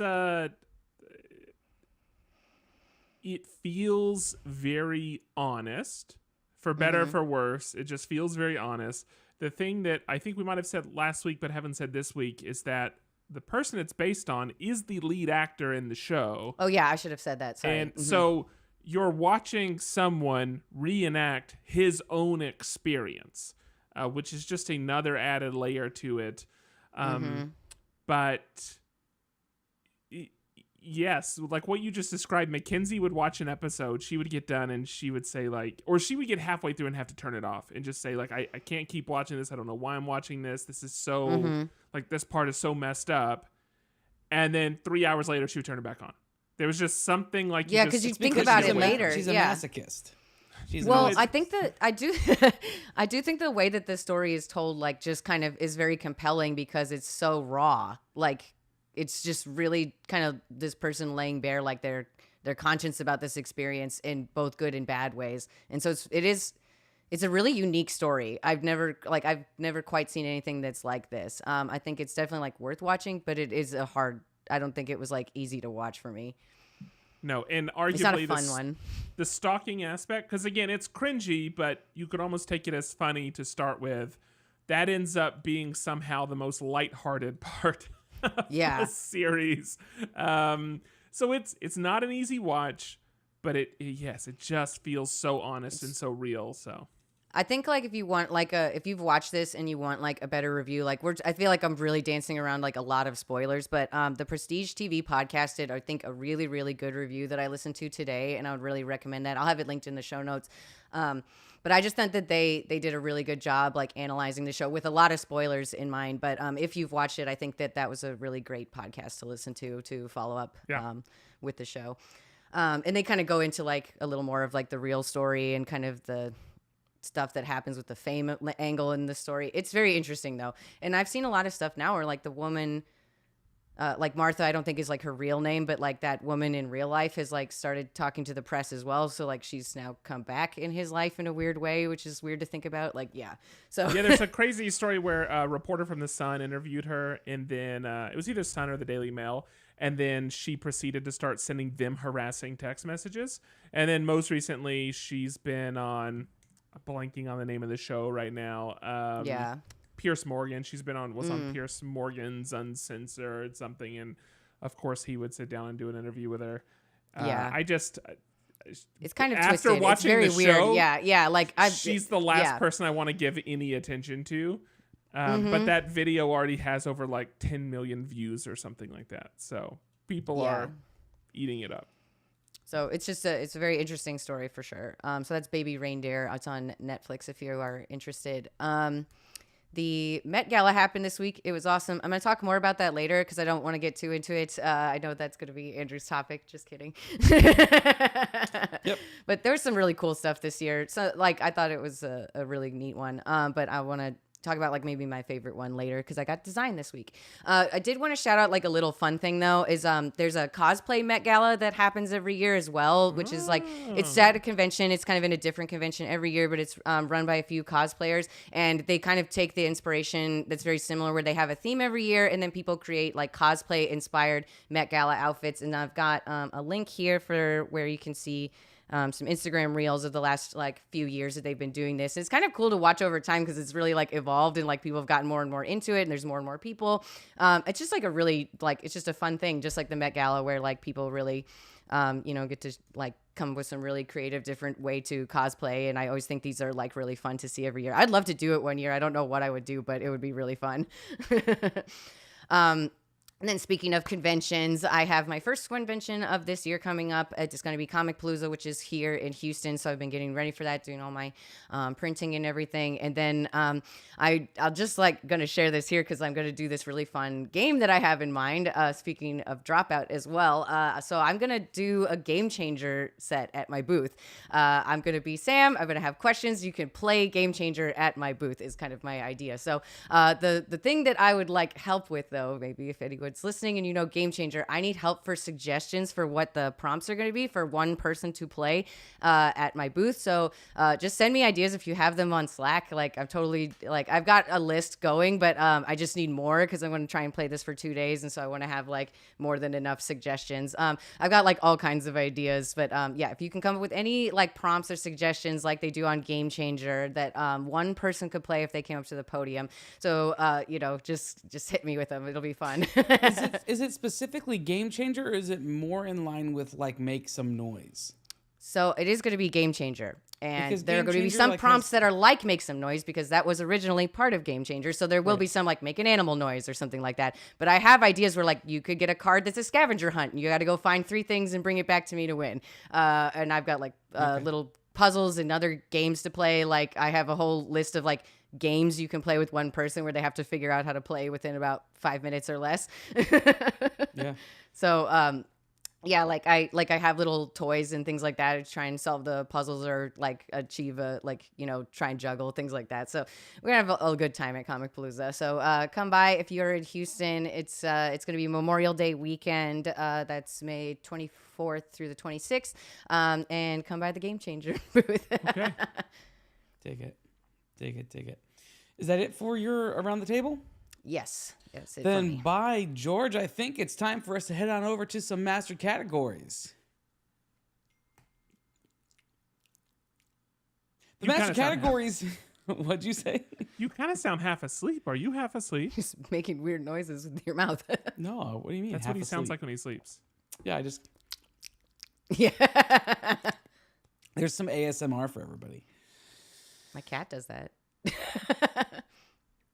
it feels very honest, for better or for worse. It just feels very honest. The thing that I think we might have said last week but haven't said this week is that the person it's based on is the lead actor in the show. Oh yeah, I should have said that, sorry. And so you're watching someone reenact his own experience, which is just another added layer to it. But yes, like what you just described, Mackenzie would watch an episode, she would get done, and she would say like, or she would get halfway through and have to turn it off and just say like, I can't keep watching this. I don't know why I'm watching this. This is so, like this part is so messed up. And then 3 hours later, she would turn it back on. There was just something like, because you think about it later. She's a masochist. I think that I do think the way that the story is told like just kind of is very compelling, because it's so raw. Like it's just really kind of this person laying bare like their conscience about this experience in both good and bad ways. And so it's a really unique story. I've never quite seen anything that's like this. I think it's definitely like worth watching, but it is I don't think it was like easy to watch for me. No, and arguably it's not a fun one. The stalking aspect, because again, it's cringy, but you could almost take it as funny to start with. That ends up being somehow the most lighthearted part of the series. So it's not an easy watch, but it just feels so honest and so real. So I think like if you want like if you've watched this and you want like a better review, like I feel like I'm really dancing around like a lot of spoilers, but the Prestige TV podcast did, I think, a really, really good review that I listened to today, and I would really recommend that. I'll have it linked in the show notes. But I just think that they did a really good job like analyzing the show with a lot of spoilers in mind. But if you've watched it, I think that was a really great podcast to listen to follow up with the show. And they kind of go into like a little more of like the real story and kind of the stuff that happens with the fame angle in the story. It's very interesting though. And I've seen a lot of stuff now where like the woman, like Martha, I don't think is like her real name, but like that woman in real life has like started talking to the press as well. So like she's now come back in his life in a weird way, which is weird to think about. Like, So there's a crazy story where a reporter from The Sun interviewed her, and then it was either Sun or the Daily Mail. And then she proceeded to start sending them harassing text messages. And then most recently, she's been on, blanking on the name of the show right now. Pierce Morgan. She's been on, on Pierce Morgan's Uncensored something. And of course, he would sit down and do an interview with her. It's kind of after twisted. watching It's very the weird. show, Yeah. Like she's the last person I want to give any attention to. But that video already has over like 10 million views or something like that. So people are eating it up. So it's a very interesting story for sure. So that's Baby Reindeer. It's on Netflix if you are interested. The Met Gala happened this week. It was awesome. I'm going to talk more about that later because I don't want to get too into it. I know that's going to be Andrew's topic. Just kidding. Yep. But there was some really cool stuff this year. So like I thought it was a really neat one. But I want to talk about like maybe my favorite one later because I got design this week. I did want to shout out like a little fun thing though is there's a cosplay Met Gala that happens every year as well, which is like it's at a convention. It's kind of in a different convention every year, but it's run by a few cosplayers and they kind of take the inspiration that's very similar where they have a theme every year and then people create like cosplay inspired Met Gala outfits. And I've got a link here for where you can see some Instagram reels of the last like few years that they've been doing this. It's kind of cool to watch over time because it's really like evolved and like people have gotten more and more into it and there's more and more people. It's just like a really like it's just a fun thing, just like the Met Gala where like people really get to like come up with some really creative different way to cosplay. And I always think these are like really fun to see every year. I'd love to do it one year. I don't know what I would do, but it would be really fun. And then speaking of conventions, I have my first convention of this year coming up. It's going to be Comic Palooza, which is here in Houston. So I've been getting ready for that, doing all my printing and everything. And then I'll just like going to share this here because I'm going to do this really fun game that I have in mind. Speaking of Dropout as well. So I'm going to do a Game Changer set at my booth. I'm going to be Sam. I'm going to have questions. You can play Game Changer at my booth is kind of my idea. So the thing that I would like help with though, maybe if anyone's listening and you know Game Changer, I need help for suggestions for what the prompts are going to be for one person to play at my booth. So just send me ideas if you have them on Slack. Like I'm totally like I've got a list going, but I just need more because I'm going to try and play this for 2 days, and so I want to have like more than enough suggestions. I've got like all kinds of ideas, but yeah, if you can come up with any like prompts or suggestions like they do on Game Changer that one person could play if they came up to the podium. So just hit me with them. It'll be fun. Is it specifically Game Changer, or is it more in line with like Make Some Noise? So it is going to be Game Changer. And Because there are Game going to be Changer, some like, prompts has- that are like Make Some Noise because that was originally part of Game Changer. So there will be some like make an animal noise or something like that. But I have ideas where like you could get a card that's a scavenger hunt and you got to go find 3 things and bring it back to me to win. And I've got like little puzzles and other games to play. Like I have a whole list of like games you can play with one person where they have to figure out how to play within about 5 minutes or less. Yeah. So yeah, like I have little toys and things like that to try and solve the puzzles or like achieve a try and juggle things like that. So we're gonna have a good time at Comic Palooza. So come by if you're in Houston. It's gonna be Memorial Day weekend. That's May 24th through the 26th. And come by the Game Changer booth. Okay. Dig it. Is that it for your Around the Table? Yes, it for Then me. by George, I think it's time for us to head on over to some master categories. The You master kinda sound categories. What'd you say? You kind of sound half asleep. Are you half asleep? Just making weird noises with your mouth. No, what do you mean? That's half what he sounds asleep? like when he sleeps. Yeah, I just Yeah. there's some ASMR for everybody. My cat does that.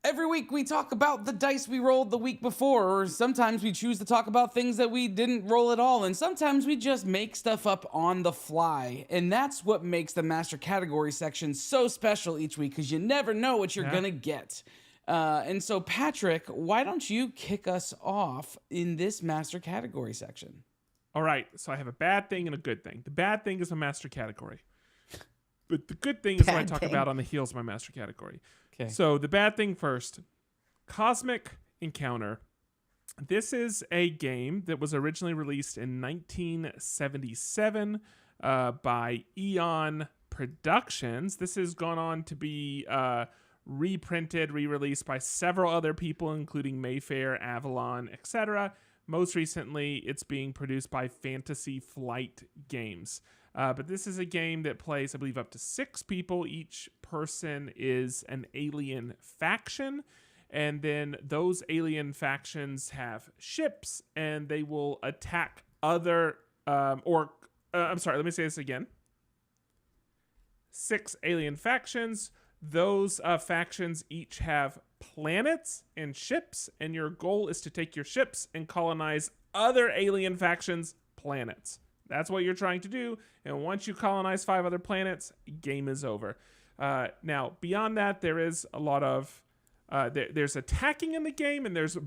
Every week we talk about the dice we rolled the week before, or sometimes we choose to talk about things that we didn't roll at all, and sometimes we just make stuff up on the fly. And that's what makes the master category section so special each week, because you never know what you're gonna get. And so Patrick, why don't you kick us off in this master category section? All right, so I have a bad thing and a good thing. The bad thing is a master category. But the good thing is what I Bad talk thing. about on the heels of my master category. Okay. So the bad thing first, Cosmic Encounter. This is a game that was originally released in 1977 by Eon Productions. This has gone on to be reprinted, re-released by several other people, including Mayfair, Avalon, etc. Most recently, it's being produced by Fantasy Flight Games. But this is a game that plays, I believe, up to 6 people. Each person is an alien faction. And then those alien factions have ships, and they will attack other, I'm sorry, let me say this again. 6 alien factions. Those factions each have planets and ships, and your goal is to take your ships and colonize other alien factions' planets. That's what you're trying to do, and once you colonize 5 other planets, game is over. Now, beyond that, there is a lot of... there's attacking in the game, and there's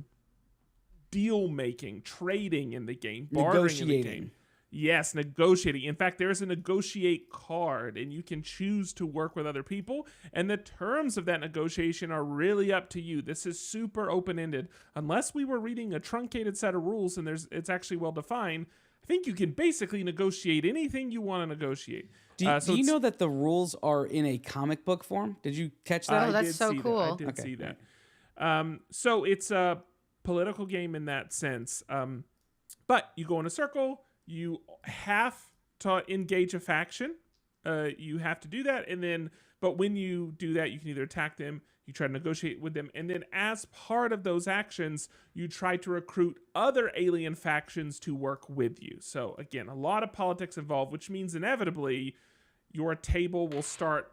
deal-making, trading in the game, bartering in the game. Yes, negotiating. In fact, there is a negotiate card, and you can choose to work with other people, and the terms of that negotiation are really up to you. This is super open-ended. Unless we were reading a truncated set of rules and it's actually well-defined, I think you can basically negotiate anything you want to negotiate. Do you know that the rules are in a comic book form? Did you catch that? Oh, that's so cool. I did see that. So it's a political game in that sense. But you go in a circle. You have to engage a faction. You have to do that. But when you do that, you can either attack them, you try to negotiate with them, and then as part of those actions, you try to recruit other alien factions to work with you. So again, a lot of politics involved, which means inevitably your table will start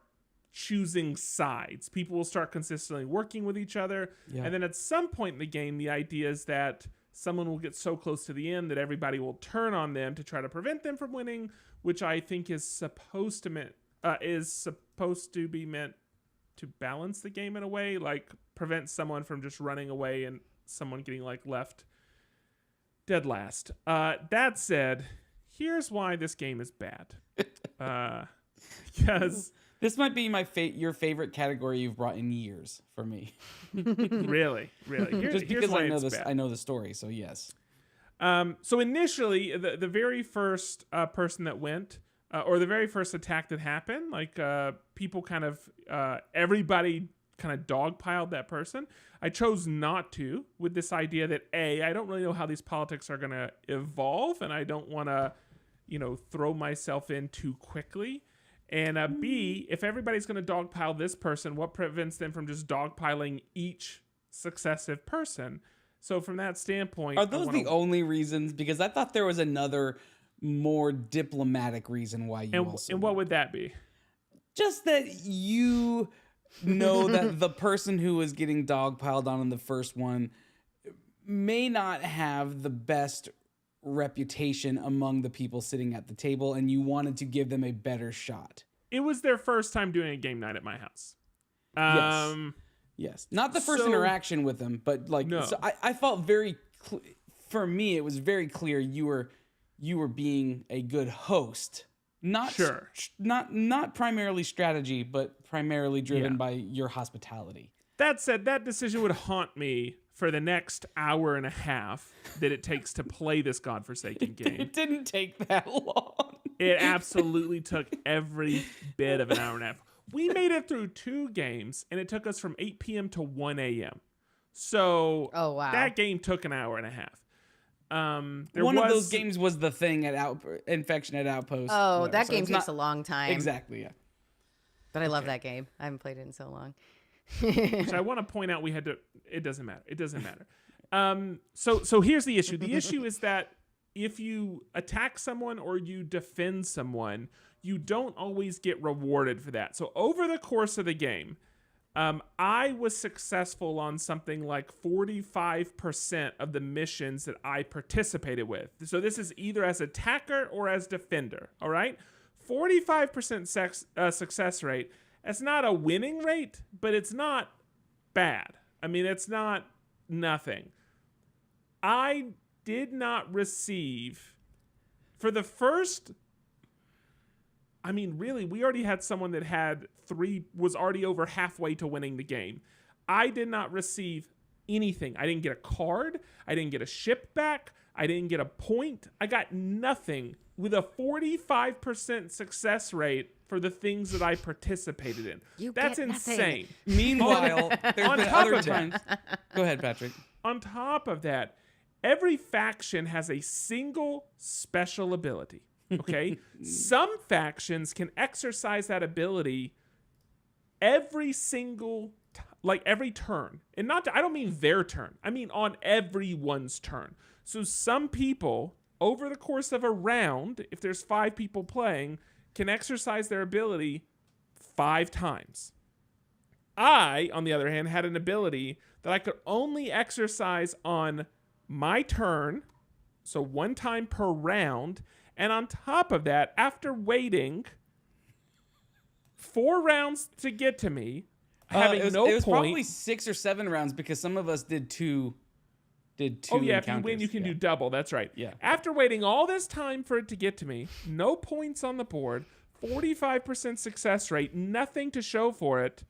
choosing sides. People will start consistently working with each other. Yeah. And then at some point in the game, the idea is that someone will get so close to the end that everybody will turn on them to try to prevent them from winning, which I think is supposed to be meant to balance the game in a way, like prevent someone from just running away and someone getting like left dead last. That said, here's why this game is bad. Because this might be your favorite category you've brought in years for me. Really. Just because I know the story, so yes. So initially, the very first person that went, or the very first attack that happened, like people everybody kind of dogpiled that person. I chose not to, with this idea that I don't really know how these politics are going to evolve, and I don't want to, throw myself in too quickly. And B, if everybody's going to dogpile this person, what prevents them from just dogpiling each successive person? So from that standpoint... Are those the only reasons? Because I thought there was another more diplomatic reason why you also... And what would that be? Just that you know that the person who was getting dogpiled on in the first one may not have the best reputation among the people sitting at the table, and you wanted to give them a better shot. It was their first time doing a game night at my house. Yes. Not the first interaction with them, but no. So I felt for me, it was very clear you were being a good host. Not primarily strategy, but primarily driven by your hospitality. That said, that decision would haunt me for the next hour and a half that it takes to play this godforsaken game. It didn't take that long. It absolutely took every bit of an hour and a half. We made it through 2 games, and it took us from 8 p.m. to 1 a.m. So that game took an hour and a half. One of those games was the thing at Infection at Outpost. Oh, that game takes a long time. Exactly, yeah. But I love that game. I haven't played it in so long. Which I want to point out, it doesn't matter. So here's the issue. The issue is that if you attack someone or you defend someone, you don't always get rewarded for that. So over the course of the game, I was successful on something like 45% of the missions that I participated with. So this is either as attacker or as defender, all right? 45% success rate. It's not a winning rate, but it's not bad. I mean, it's not nothing. I did not receive, for the first, really, we already had someone that had 3, was already over halfway to winning the game. I did not receive anything. I didn't get a card. I didn't get a ship back. I didn't get a point. I got nothing with a 45% success rate for the things that I participated in. That's insane. Meanwhile, there's been other times. Go ahead, Patrick. On top of that, every faction has a single special ability. Okay? Some factions can exercise that ability every single every turn. And I don't mean their turn. I mean on everyone's turn. So some people over the course of a round, if there's 5 people playing, can exercise their ability 5 times. I, on the other hand, had an ability that I could only exercise on my turn, so 1 time per round, and on top of that, after waiting 4 rounds to get to me, having it no was point. Probably 6 or 7 rounds because some of us did two. Oh yeah, if you win, you can do double. That's right. Yeah. After waiting all this time for it to get to me, no points on the board, 45% success rate, nothing to show for it.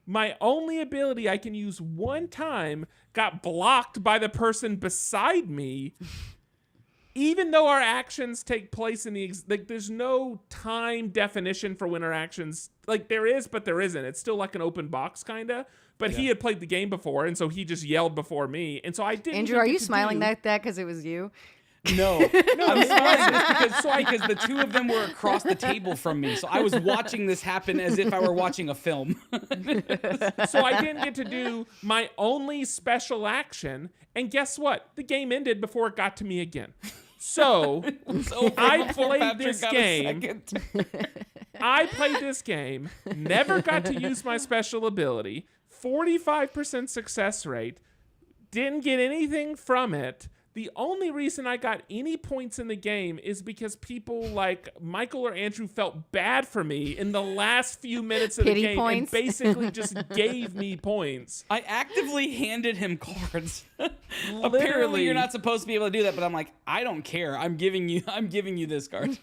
My only ability I can use 1 time got blocked by the person beside me. Even though our actions take place in there's no time definition for when our actions, there is, but there isn't. It's still like an open box kind of. But he had played the game before, and so he just yelled before me, and so I didn't. Andrew, are you smiling like that because it was you? No, I'm smiling because the 2 of them were across the table from me, so I was watching this happen as if I were watching a film. So I didn't get to do my only special action, and guess what? The game ended before it got to me again. So I played this game. I played this game, never got to use my special ability, 45% success rate, didn't get anything from it. The only reason I got any points in the game is because people like Michael or Andrew felt bad for me in the last few minutes of the game points. And basically just gave me points. I actively handed him cards. Apparently, you're not supposed to be able to do that, but I'm like, I don't care. I'm giving you this card.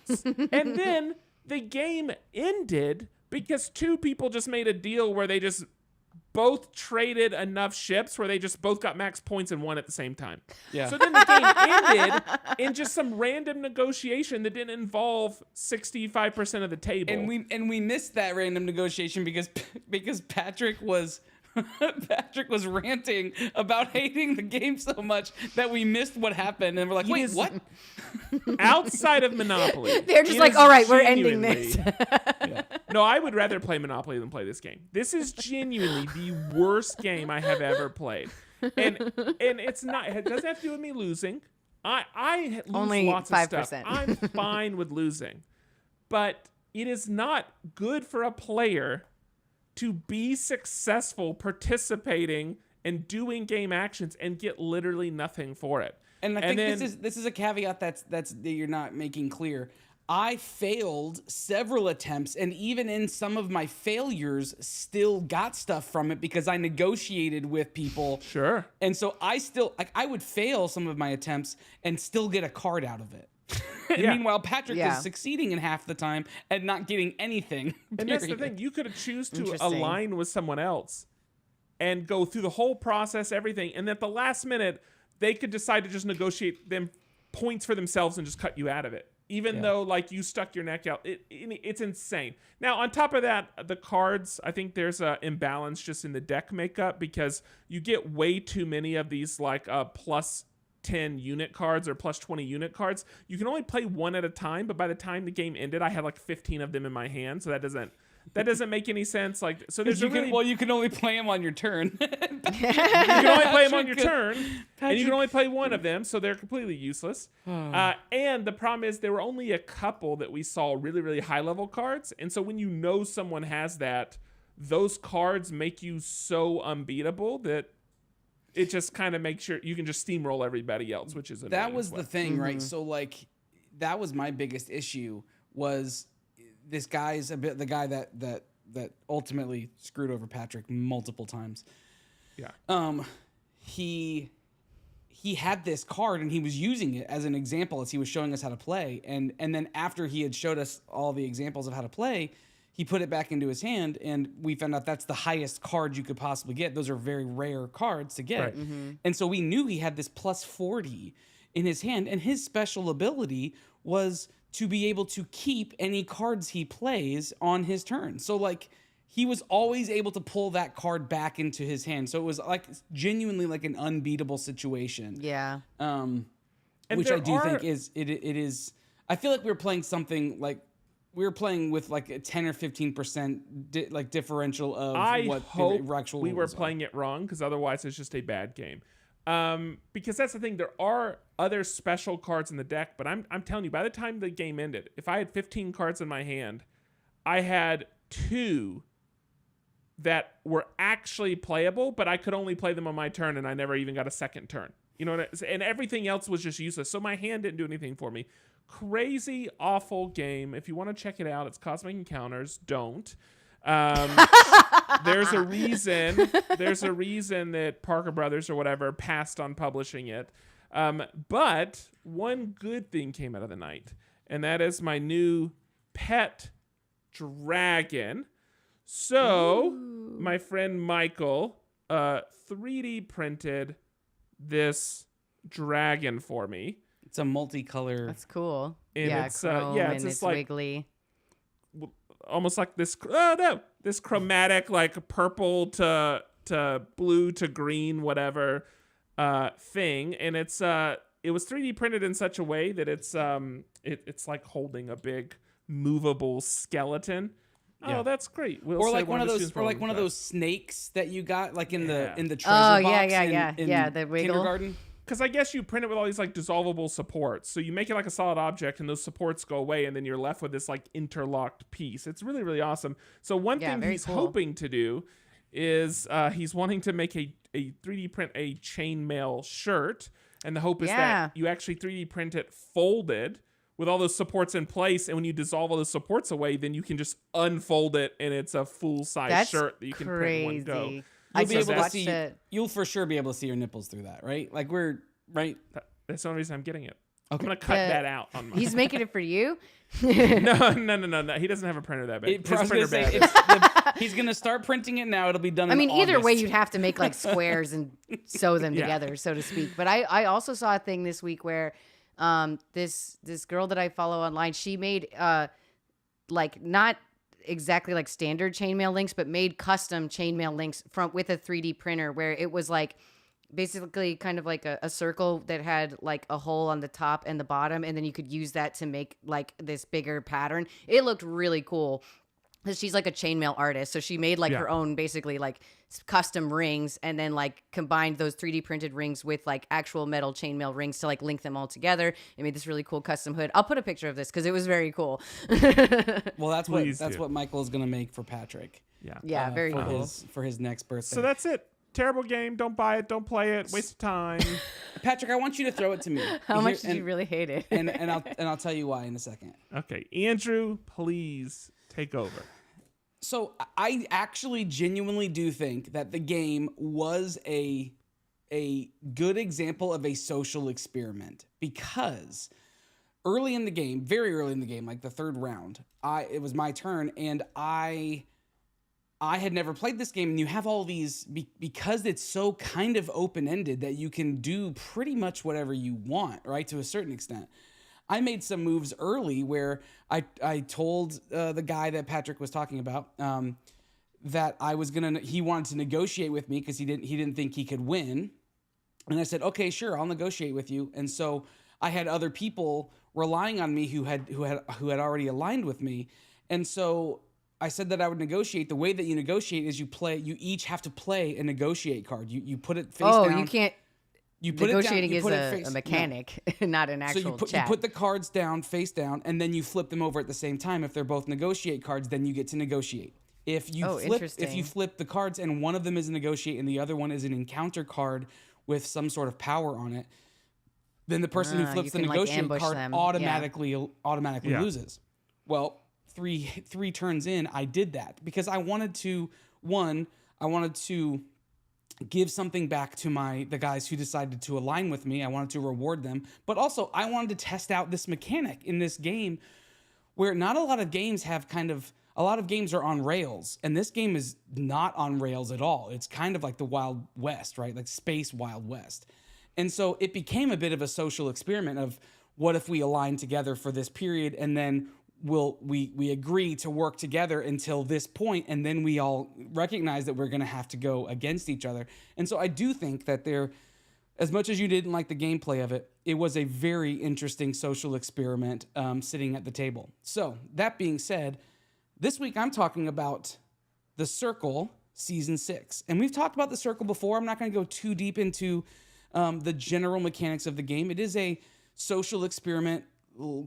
And then the game ended because 2 people just made a deal where they just both traded enough ships where they just both got max points and won at the same time. Yeah. So then the game ended in just some random negotiation that didn't involve 65% of the table. And we missed that random negotiation because Patrick was ranting about hating the game so much that we missed what happened, and we're like, wait, what? Outside of Monopoly, They're just like, all right, we're ending this. No, I would rather play Monopoly than play this game. This is genuinely the worst game I have ever played. And it's not, it doesn't have to do with me losing. I lose Only lots 5%. of stuff. I'm fine with losing. But it is not good for a player to be successful participating and doing game actions and get literally nothing for it. And I think this is a caveat that you're not making clear. I failed several attempts, and even in some of my failures, still got stuff from it because I negotiated with people. Sure. And so I would fail some of my attempts and still get a card out of it. And meanwhile, Patrick was succeeding in half the time and not getting anything. And that's the thing. You could have choose to align with someone else and go through the whole process, everything. And at the last minute, they could decide to just negotiate them points for themselves and just cut you out of it. Even though, you stuck your neck out. It's insane. Now, on top of that, the cards, I think there's an imbalance just in the deck makeup because you get way too many of these, plus 10 unit cards or plus 20 unit cards. You can only play 1 at a time, but by the time the game ended, I had 15 of them in my hand, so that doesn't make any sense. So there's you can only play them on your turn. You can only play them on your turn, and you can only play 1 of them, so they're completely useless. And the problem is there were only a couple that we saw really, really high level cards, and so when you know someone has that, those cards make you so unbeatable that it just kind of makes sure you can just steamroll everybody else, which is that was the thing, right? So that was my biggest issue was this guy's the guy that ultimately screwed over Patrick multiple times. Yeah. He had this card and he was using it as an example as he was showing us how to play, and then after he had showed us all the examples of how to play, he put it back into his hand, and we found out that's the highest card you could possibly get. Those are very rare cards to get. Right. Mm-hmm. And so we knew he had this plus 40 in his hand, and his special ability was to be able to keep any cards he plays on his turn. So he was always able to pull that card back into his hand. So it was like genuinely like an unbeatable situation. Yeah. Which I do think is it is. I feel like we were playing something like we were playing with like a 10 or 15% like differential of what the actual we were playing it wrong, because otherwise it's just a bad game. Because that's the thing, there are other special cards in the deck, but I'm telling you, by the time the game ended, if I had 15 cards in my hand, I had 2 that were actually playable, but I could only play them on my turn, and I never even got a second turn. You know what? And everything else was just useless. So my hand didn't do anything for me. Crazy, awful game. If you want to check it out, it's Cosmic Encounters. Don't. There's a reason. There's a reason that Parker Brothers or whatever passed on publishing it. But one good thing came out of the night, and that is my new pet dragon. So my friend Michael 3D printed this dragon for me. It's a multicolor. That's cool. And yeah, it's chrome it's and just it's like wiggly. Almost like this. This chromatic, like purple to blue to green, whatever thing. And it was 3D printed in such a way that it's like holding a big movable skeleton. Yeah. Oh, that's great. Or like one of those snakes that you got like in the treasure box. in the wiggle. kindergarten. Because I guess you print it with all these like dissolvable supports. So you make it like a solid object, and those supports go away, and then you're left with this like interlocked piece. It's really, really awesome. So one thing he's hoping to do is he's wanting to make a 3D print a chainmail shirt. And the hope is that you actually 3D print it folded with all those supports in place, and when you dissolve all those supports away, then you can just unfold it, and it's a full-size shirt that you can print in one go. You'll for sure be able to see your nipples through that, right? Like That's the only reason I'm getting it. Okay. I'm gonna cut that out on my. He's making it for you. No. He doesn't have a printer that big. He's gonna start printing it now. It'll be done. I mean, either August. way, you'd have to make like squares and sew them together, so to speak. But I also saw a thing this week where this girl that I follow online, she made like not exactly like standard chainmail links, but made custom chainmail links with a 3D printer, where it was like basically kind of like a circle that had like a hole on the top and the bottom, and then you could use that to make like this bigger pattern. It looked really cool. She's like a chainmail artist, so she made like her own basically like custom rings, and then like combined those 3D printed rings with like actual metal chainmail rings to like link them all together and made this really cool custom hood. I'll put a picture of this because it was very cool. Well, that's what Michael's gonna make for Patrick. Yeah, very cool for his next birthday. So that's it. Terrible game. Don't buy it. Don't play it. Waste of time. Patrick, I want you to throw it to me. How much did you really hate it? and I'll tell you why in a second. Okay, Andrew, please take over. So I actually genuinely do think that the game was a good example of a social experiment, because early in the game, very early in the game, like the third round, it was my turn, and I had never played this game, and you have all these, because it's so kind of open-ended that you can do pretty much whatever you want, right, to a certain extent. I made some moves early where I told the guy that Patrick was talking about that he wanted to negotiate with me because he didn't think he could win, and I said, okay, sure, I'll negotiate with you. And so I had other people relying on me who had already aligned with me, and so I said that I would negotiate. The way that you negotiate is you each have to play a negotiate card. You put it face down. Oh, you can't. You put negotiating it down, is a mechanic, not an actual chat. You put the cards down, face down, and then you flip them over at the same time. If they're both negotiate cards, then you get to negotiate. If you flip the cards and one of them is a negotiate and the other one is an encounter card with some sort of power on it, then the person who flips the negotiate card automatically loses. Well, three turns in, I did that because I wanted to give something back to the guys who decided to align with me. I wanted to reward them, but also I wanted to test out this mechanic in this game where not a lot of games a lot of games are on rails, and this game is not on rails at all. It's kind of like the Wild West, right? Like space Wild West. And so it became a bit of a social experiment of what if we align together for this period, and then we agree to work together until this point, and then we all recognize that we're going to have to go against each other. And so I do think that as much as you didn't like the gameplay of it, it was a very interesting social experiment sitting at the table. So that being said, this week I'm talking about The Circle Season 6. And we've talked about The Circle before. I'm not going to go too deep into the general mechanics of the game. It is a social experiment,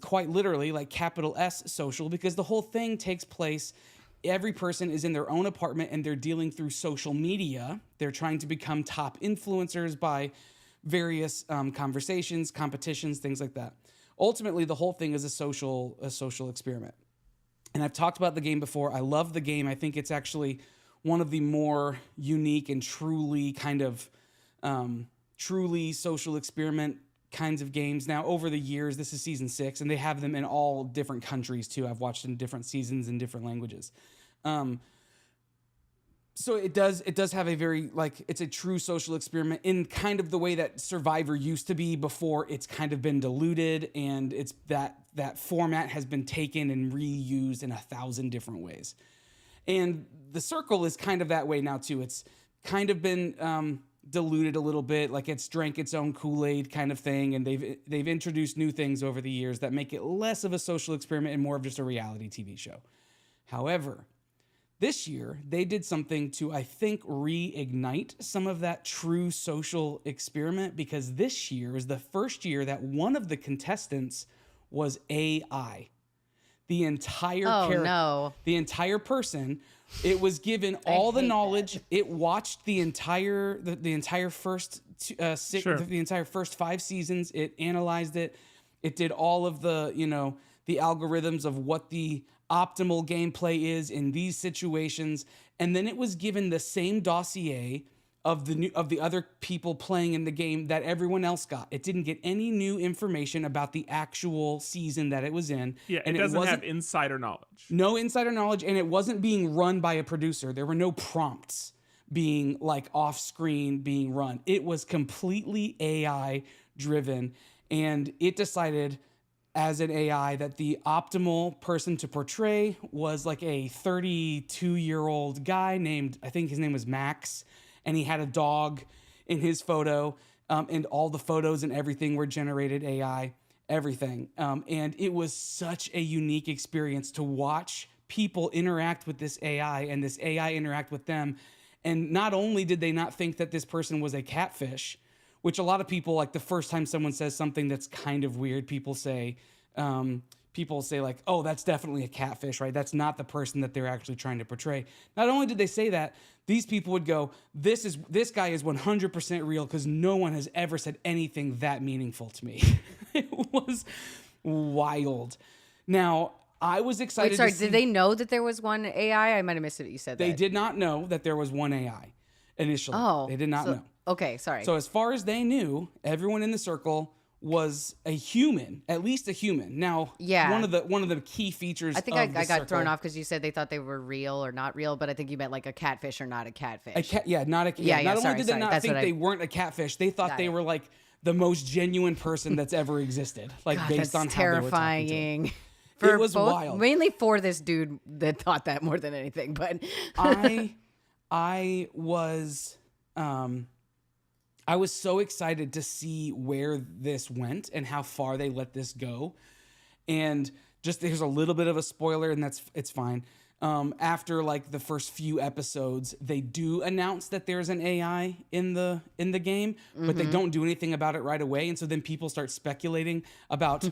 quite literally, like capital S social, because the whole thing takes place. Every person is in their own apartment and they're dealing through social media. They're trying to become top influencers by various conversations, competitions, things like that. Ultimately, the whole thing is a social experiment. And I've talked about the game before. I love the game. I think it's actually one of the more unique and truly truly social experiment kinds of games. Now, over the years, this is season 6, and they have them in all different countries too. I've watched in different seasons in different languages. So it does have a very, it's a true social experiment in kind of the way that Survivor used to be before it's kind of been diluted, and it's that format has been taken and reused in 1,000 different ways. And The Circle is kind of that way now too. It's kind of been diluted a little bit, like it's drank its own Kool-Aid kind of thing, and they've introduced new things over the years that make it less of a social experiment and more of just a reality TV show. However, this year, they did something to, I think, reignite some of that true social experiment, because this year is the first year that one of the contestants was AI. The entire the entire person, it was given all the knowledge. That. It watched the entire first the entire first 5 seasons. It analyzed it. It did all of the algorithms of what the optimal gameplay is in these situations, and then it was given the same dossier of the other people playing in the game that everyone else got. It didn't get any new information about the actual season that it was in. Yeah, and it doesn't have insider knowledge. No insider knowledge, and it wasn't being run by a producer. There were no prompts being off screen being run. It was completely AI driven, and it decided as an AI that the optimal person to portray was like a 32-year-old guy named, I think his name was Max, and he had a dog in his photo, and all the photos and everything were generated AI, everything. And it was such a unique experience to watch people interact with this AI and this AI interact with them. And not only did they not think that this person was a catfish, which a lot of people, like the first time someone says something that's kind of weird, people say like, oh, that's definitely a catfish, right? That's not the person that they're actually trying to portray. Not only did they say that, these people would go, this guy is 100% real because no one has ever said anything that meaningful to me. It was wild. Now, I was excited. Wait, sorry, did they know that there was one AI? I might have missed it. You said they that. did not know that there was one AI initially. Oh. They did not know. Okay, sorry. So as far as they knew, everyone in the circle was a human, at least a human. Now, one of the key features. I think I got thrown off because you said they thought they were real or not real, but I think you meant like a catfish or not a catfish. Not a cat. Not only did they not think they weren't a catfish, they thought they were like the most genuine person that's ever existed, like God, based on how they were talking to him. It was wild. Mainly for this dude that thought that more than anything, but I was so excited to see where this went and how far they let this go. And just there's a little bit of a spoiler, and it's fine. After like the first few episodes, they do announce that there's an AI in the game, but they don't do anything about it right away. And so then people start speculating about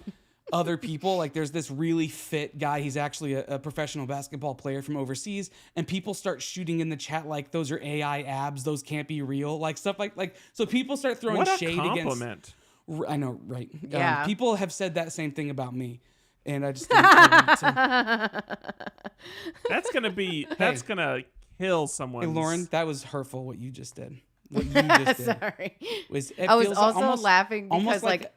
other people. Like there's this really fit guy. He's actually a professional basketball player from overseas. And people start shooting in the chat like those are AI abs. Those can't be real. Like stuff like so people start throwing shade compliment. Against. I know, right? Yeah. People have said that same thing about me. And I just think that's gonna kill someone. Hey, Lauren, that was hurtful what you just did. What you just did. Sorry. I was also laughing because like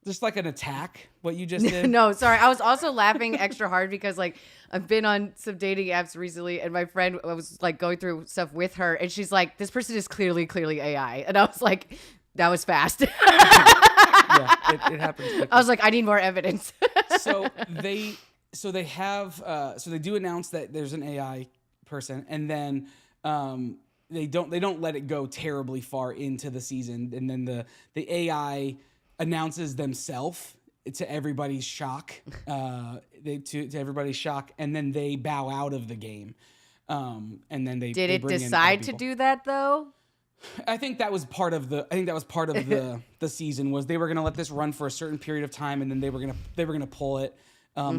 just like an attack, what you just did. No, sorry. I was also laughing extra hard because like I've been on some dating apps recently, and my friend was like going through stuff with her, and she's like, "This person is clearly AI," and I was like, "That was fast." Yeah, it happens quickly. I was like, "I need more evidence." So they so they have so they do announce that there's an AI person, and then they don't let it go terribly far into the season, and then the AI announces themselves to everybody's shock, to everybody's shock, and then they bow out of the game, and then they did they it bring in other decide to people. do that though? I think that was part of the the season, was they were going to let this run for a certain period of time, and then they were going to pull it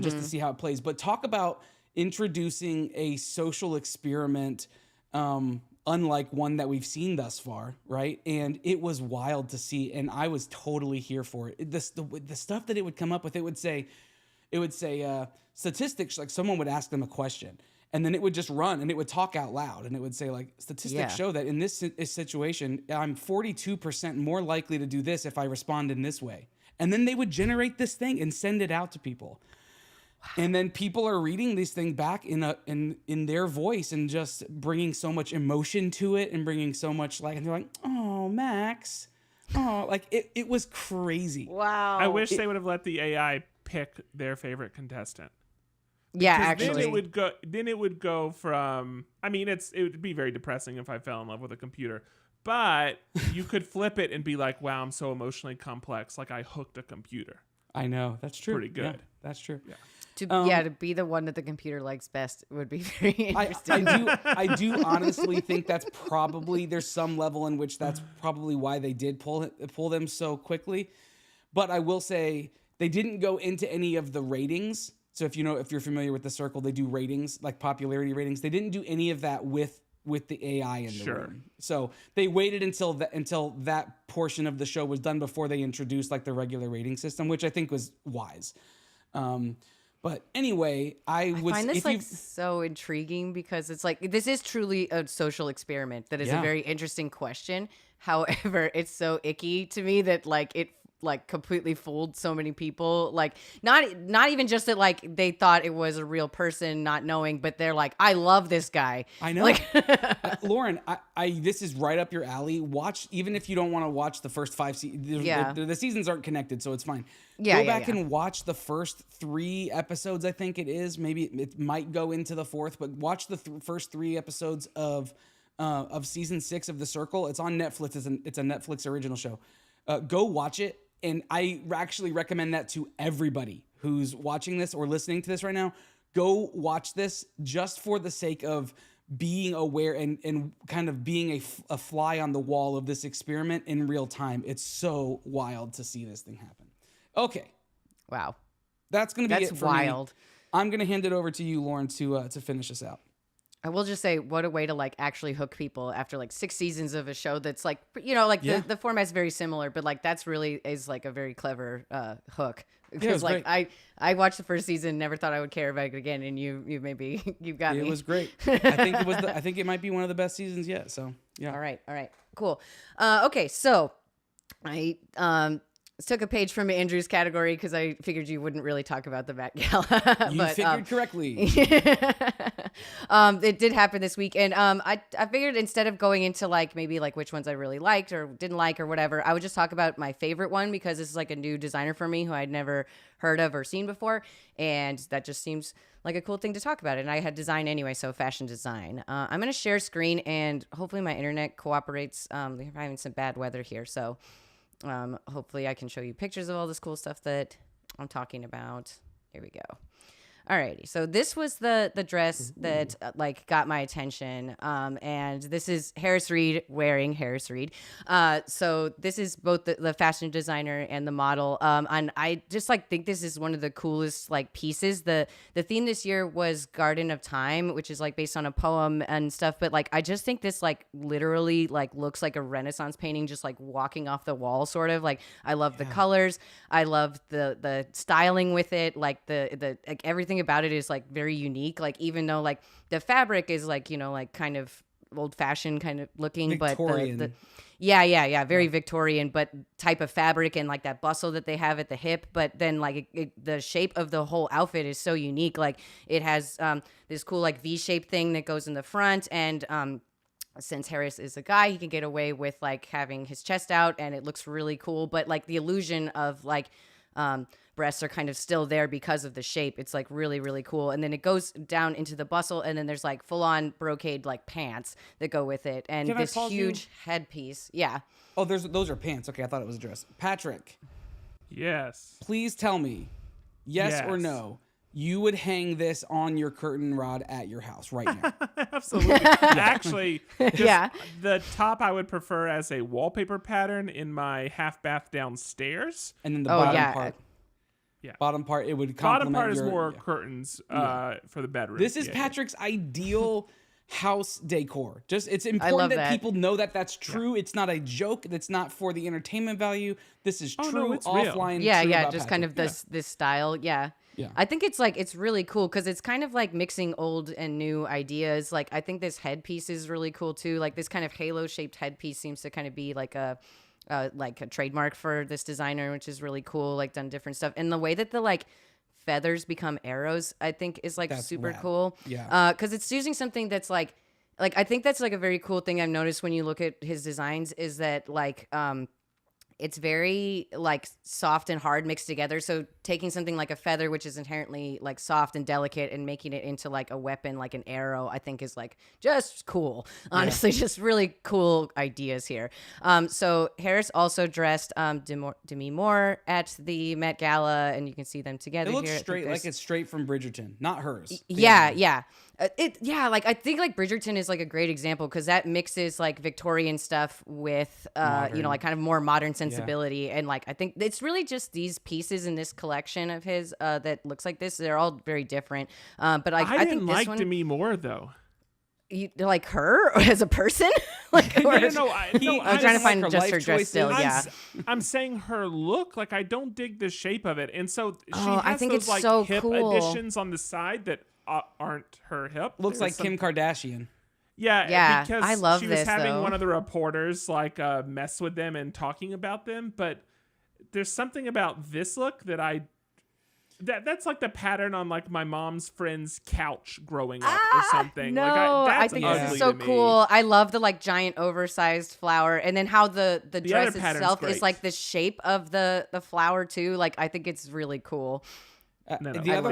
just to see how it plays. But talk about introducing a social experiment, unlike one that we've seen thus far, right? And it was wild to see, and I was totally here for it. The stuff that it would come up with, it would say statistics. Like someone would ask them a question, and then it would just run, and it would talk out loud, and it would say like, statistics show that in this situation, I'm 42% more likely to do this if I respond in this way. And then they would generate this thing and send it out to people. And then people are reading these things back in their voice, and just bringing so much emotion to it, and bringing so much and they're like, oh, Max, oh, like it was crazy. Wow. I wish they would have let the AI pick their favorite contestant. Yeah, Then actually. it would go from, I mean, it would be very depressing if I fell in love with a computer, but you could flip it and be like, wow, I'm so emotionally complex. Like I hooked a computer. I know, that's true. Pretty good. Yeah, that's true. Yeah. To be the one that the computer likes best would be very interesting. I do honestly think that's probably, there's some level in which that's probably why they did pull them so quickly. But I will say they didn't go into any of the ratings. So if you're familiar with The Circle, they do ratings, like popularity ratings. They didn't do any of that with the AI in the room. So they waited until that portion of the show was done before they introduced like the regular rating system, which I think was wise. But anyway, I find this so intriguing, because it's like, this is truly a social experiment that is a very interesting question. However, it's so icky to me that like it like completely fooled so many people. Like not even just that like they thought it was a real person, not knowing, but they're like, I love this guy. I know. Like Lauren, I this is right up your alley. Watch, even if you don't want to watch the first 5 seasons. The seasons aren't connected, so it's fine. Go back and watch the first 3 episodes, I think it is. Maybe it might go into the 4th, but watch the first 3 episodes of season 6 of The Circle. It's on Netflix. It's a Netflix original show. Go watch it. And I actually recommend that to everybody who's watching this or listening to this right now. Go watch this just for the sake of being aware and kind of being a fly on the wall of this experiment in real time. It's so wild to see this thing happen. Okay. wow. That's going to be it for wild. me. I'm going to hand it over to you, Lauren, to finish us out. I will just say, what a way to like actually hook people after like 6 seasons of a show that's like, like the format's very similar, but like that's really is like a very clever hook. Because like great. I watched the first season, never thought I would care about it again, and you got me. It was great. I think it might be one of the best seasons yet. So yeah. All right, cool. Okay, so I took a page from Andrew's category because I figured you wouldn't really talk about the Met Gala. You figured correctly. It did happen this week, and I figured instead of going into like maybe like which ones I really liked or didn't like or whatever, I would just talk about my favorite one, because this is like a new designer for me who I'd never heard of or seen before, and that just seems like a cool thing to talk about. And I had design anyway, so fashion design. I'm gonna share screen, and hopefully my internet cooperates. We're having some bad weather here, so. Hopefully I can show you pictures of all this cool stuff that I'm talking about. Here we go. Alrighty, so this was the dress that like got my attention, and this is Harris Reed wearing Harris Reed. So this is both the fashion designer and the model, and I just like think this is one of the coolest like pieces. The theme this year was Garden of Time, which is like based on a poem and stuff, but like I just think this like literally like looks like a Renaissance painting just like walking off the wall, sort of. Like I love the colors, I love the styling with it, like the like everything about it is like very unique, like even though like the fabric is like like kind of old-fashioned kind of looking, Victorian. but very Victorian, but type of fabric and like that bustle that they have at the hip, but then like the shape of the whole outfit is so unique. Like it has this cool like V-shaped thing that goes in the front, and since Harris is a guy, he can get away with like having his chest out, and it looks really cool. But like the illusion of like breasts are kind of still there because of the shape. It's like really, really cool. And then it goes down into the bustle, and then there's like full on brocade like pants that go with it, and this huge headpiece. Yeah. Oh, those are pants. Okay, I thought it was a dress. Patrick. Yes. Please tell me, yes or no, you would hang this on your curtain rod at your house right now. Absolutely. Actually, the top I would prefer as a wallpaper pattern in my half bath downstairs. And then the bottom part. Yeah. Bottom part, it would complement bottom part is your, more curtains for the bedroom. This is Patrick's ideal house decor. Just it's important that people know that that's true. It's not a joke. That's not for the entertainment value. This is true, it's offline. Yeah, true yeah, about just Patrick. kind of this style. Yeah. Yeah. I think it's really cool because it's kind of like mixing old and new ideas. Like I think this headpiece is really cool too. Like this kind of halo shaped headpiece seems to kind of be like a trademark for this designer, which is really cool. Like done different stuff, and the way that the like feathers become arrows, I think is like super cool. Yeah. Because it's using something that's like I think that's like a very cool thing I've noticed when you look at his designs is that like it's very like soft and hard mixed together. So taking something like a feather, which is inherently like soft and delicate, and making it into like a weapon, like an arrow, I think is like just cool. Honestly, just really cool ideas here. So Harris also dressed Demi Moore at the Met Gala, and you can see them together. It looks here. straight, like it's straight from Bridgerton, not hers. Yeah. Like I think like Bridgerton is like a great example because that mixes like Victorian stuff with like kind of more modern sensibility, and like I think it's really just these pieces in this collection of his that looks like this. They're all very different, but I didn't think this like one, Demi Moore though. You like her as a person? Like, no. I'm trying to find just her dress still. Yeah, I'm saying her look. Like I don't dig the shape of it, and so she has I think those it's like so hip cool. additions on the side that aren't her hip. Looks like Kim Kardashian. Yeah, because I love she was this, having though. one of the reporters like mess with them and talking about them, but there's something about this look that that's like the pattern on like my mom's friend's couch growing up or something. No, like I think this is so cool. I love the like giant oversized flower, and then how the dress itself is like the shape of the flower too. Like I think it's really cool. The other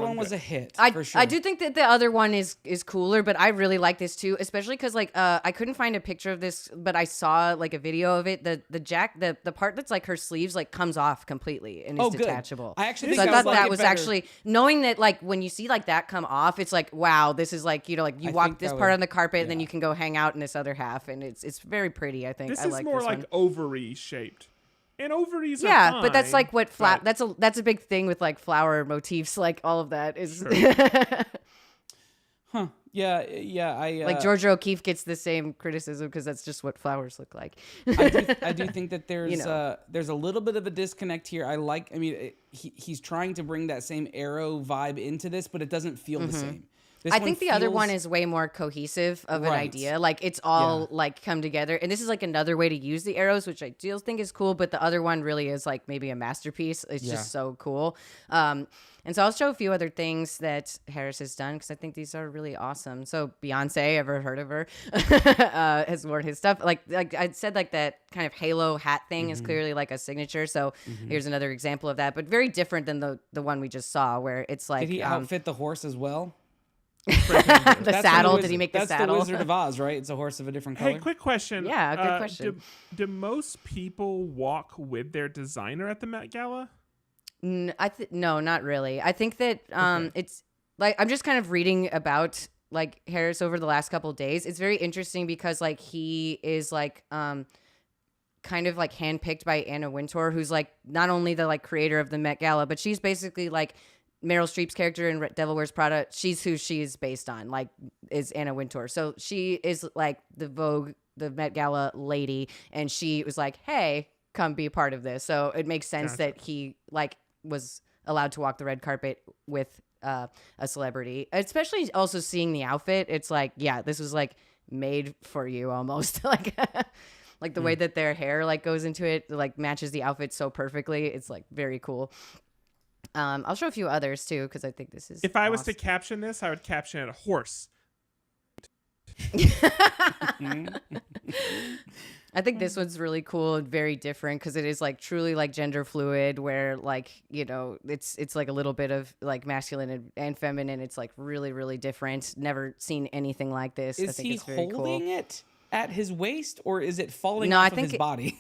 one was a hit. For sure. I do think that the other one is cooler, but I really like this too, especially because like I couldn't find a picture of this, but I saw like a video of it. The part that's like her sleeves like comes off completely and is detachable. I actually so think I thought that was actually knowing that like when you see like that come off, it's like wow, this is like like you walk this part on the carpet and then you can go hang out in this other half, and it's very pretty. I think this I is like more this like one. ovary shaped. And ovaries are fine, but that's like what that's a big thing with like flower motifs, like all of that is Huh. Yeah, I like Georgia O'Keeffe gets the same criticism because that's just what flowers look like. I do think that there's a little bit of a disconnect here. He's trying to bring that same arrow vibe into this, but it doesn't feel the same. I think the other one is way more cohesive of an idea. Like it's all like come together. And this is like another way to use the arrows, which I do think is cool. But the other one really is like maybe a masterpiece. It's just so cool. And so I'll show a few other things that Harris has done because I think these are really awesome. So Beyonce, ever heard of her, has worn his stuff. Like I said, like that kind of halo hat thing is clearly like a signature. So here's another example of that, but very different than the one we just saw where it's like. Did he outfit the horse as well? The saddle. Did he make the saddle? That's the Wizard of Oz, right? It's a horse of a different color. Hey, quick question. Yeah, good question. Do most people walk with their designer at the Met Gala? No, not really. I think that it's like I'm just kind of reading about like Harris over the last couple of days. It's very interesting because like he is like kind of like handpicked by Anna Wintour, who's like not only the like creator of the Met Gala, but she's basically like Meryl Streep's character in Devil Wears Prada. She's who she is based on, like is Anna Wintour. So she is like the Vogue, the Met Gala lady, and she was like, "Hey, come be a part of this." So it makes sense that he like was allowed to walk the red carpet with a celebrity, especially also seeing the outfit. It's like, yeah, this was like made for you almost like the way that their hair like goes into it, like matches the outfit so perfectly. It's like very cool. I'll show a few others too because I think this is. If I was to caption this, I would caption it a horse. I think this one's really cool and very different because it is like truly like gender fluid, where like it's like a little bit of like masculine and feminine. It's like really really different. Never seen anything like this. I Is think he it's very holding cool. it at his waist, or is it falling No, off I of think his body?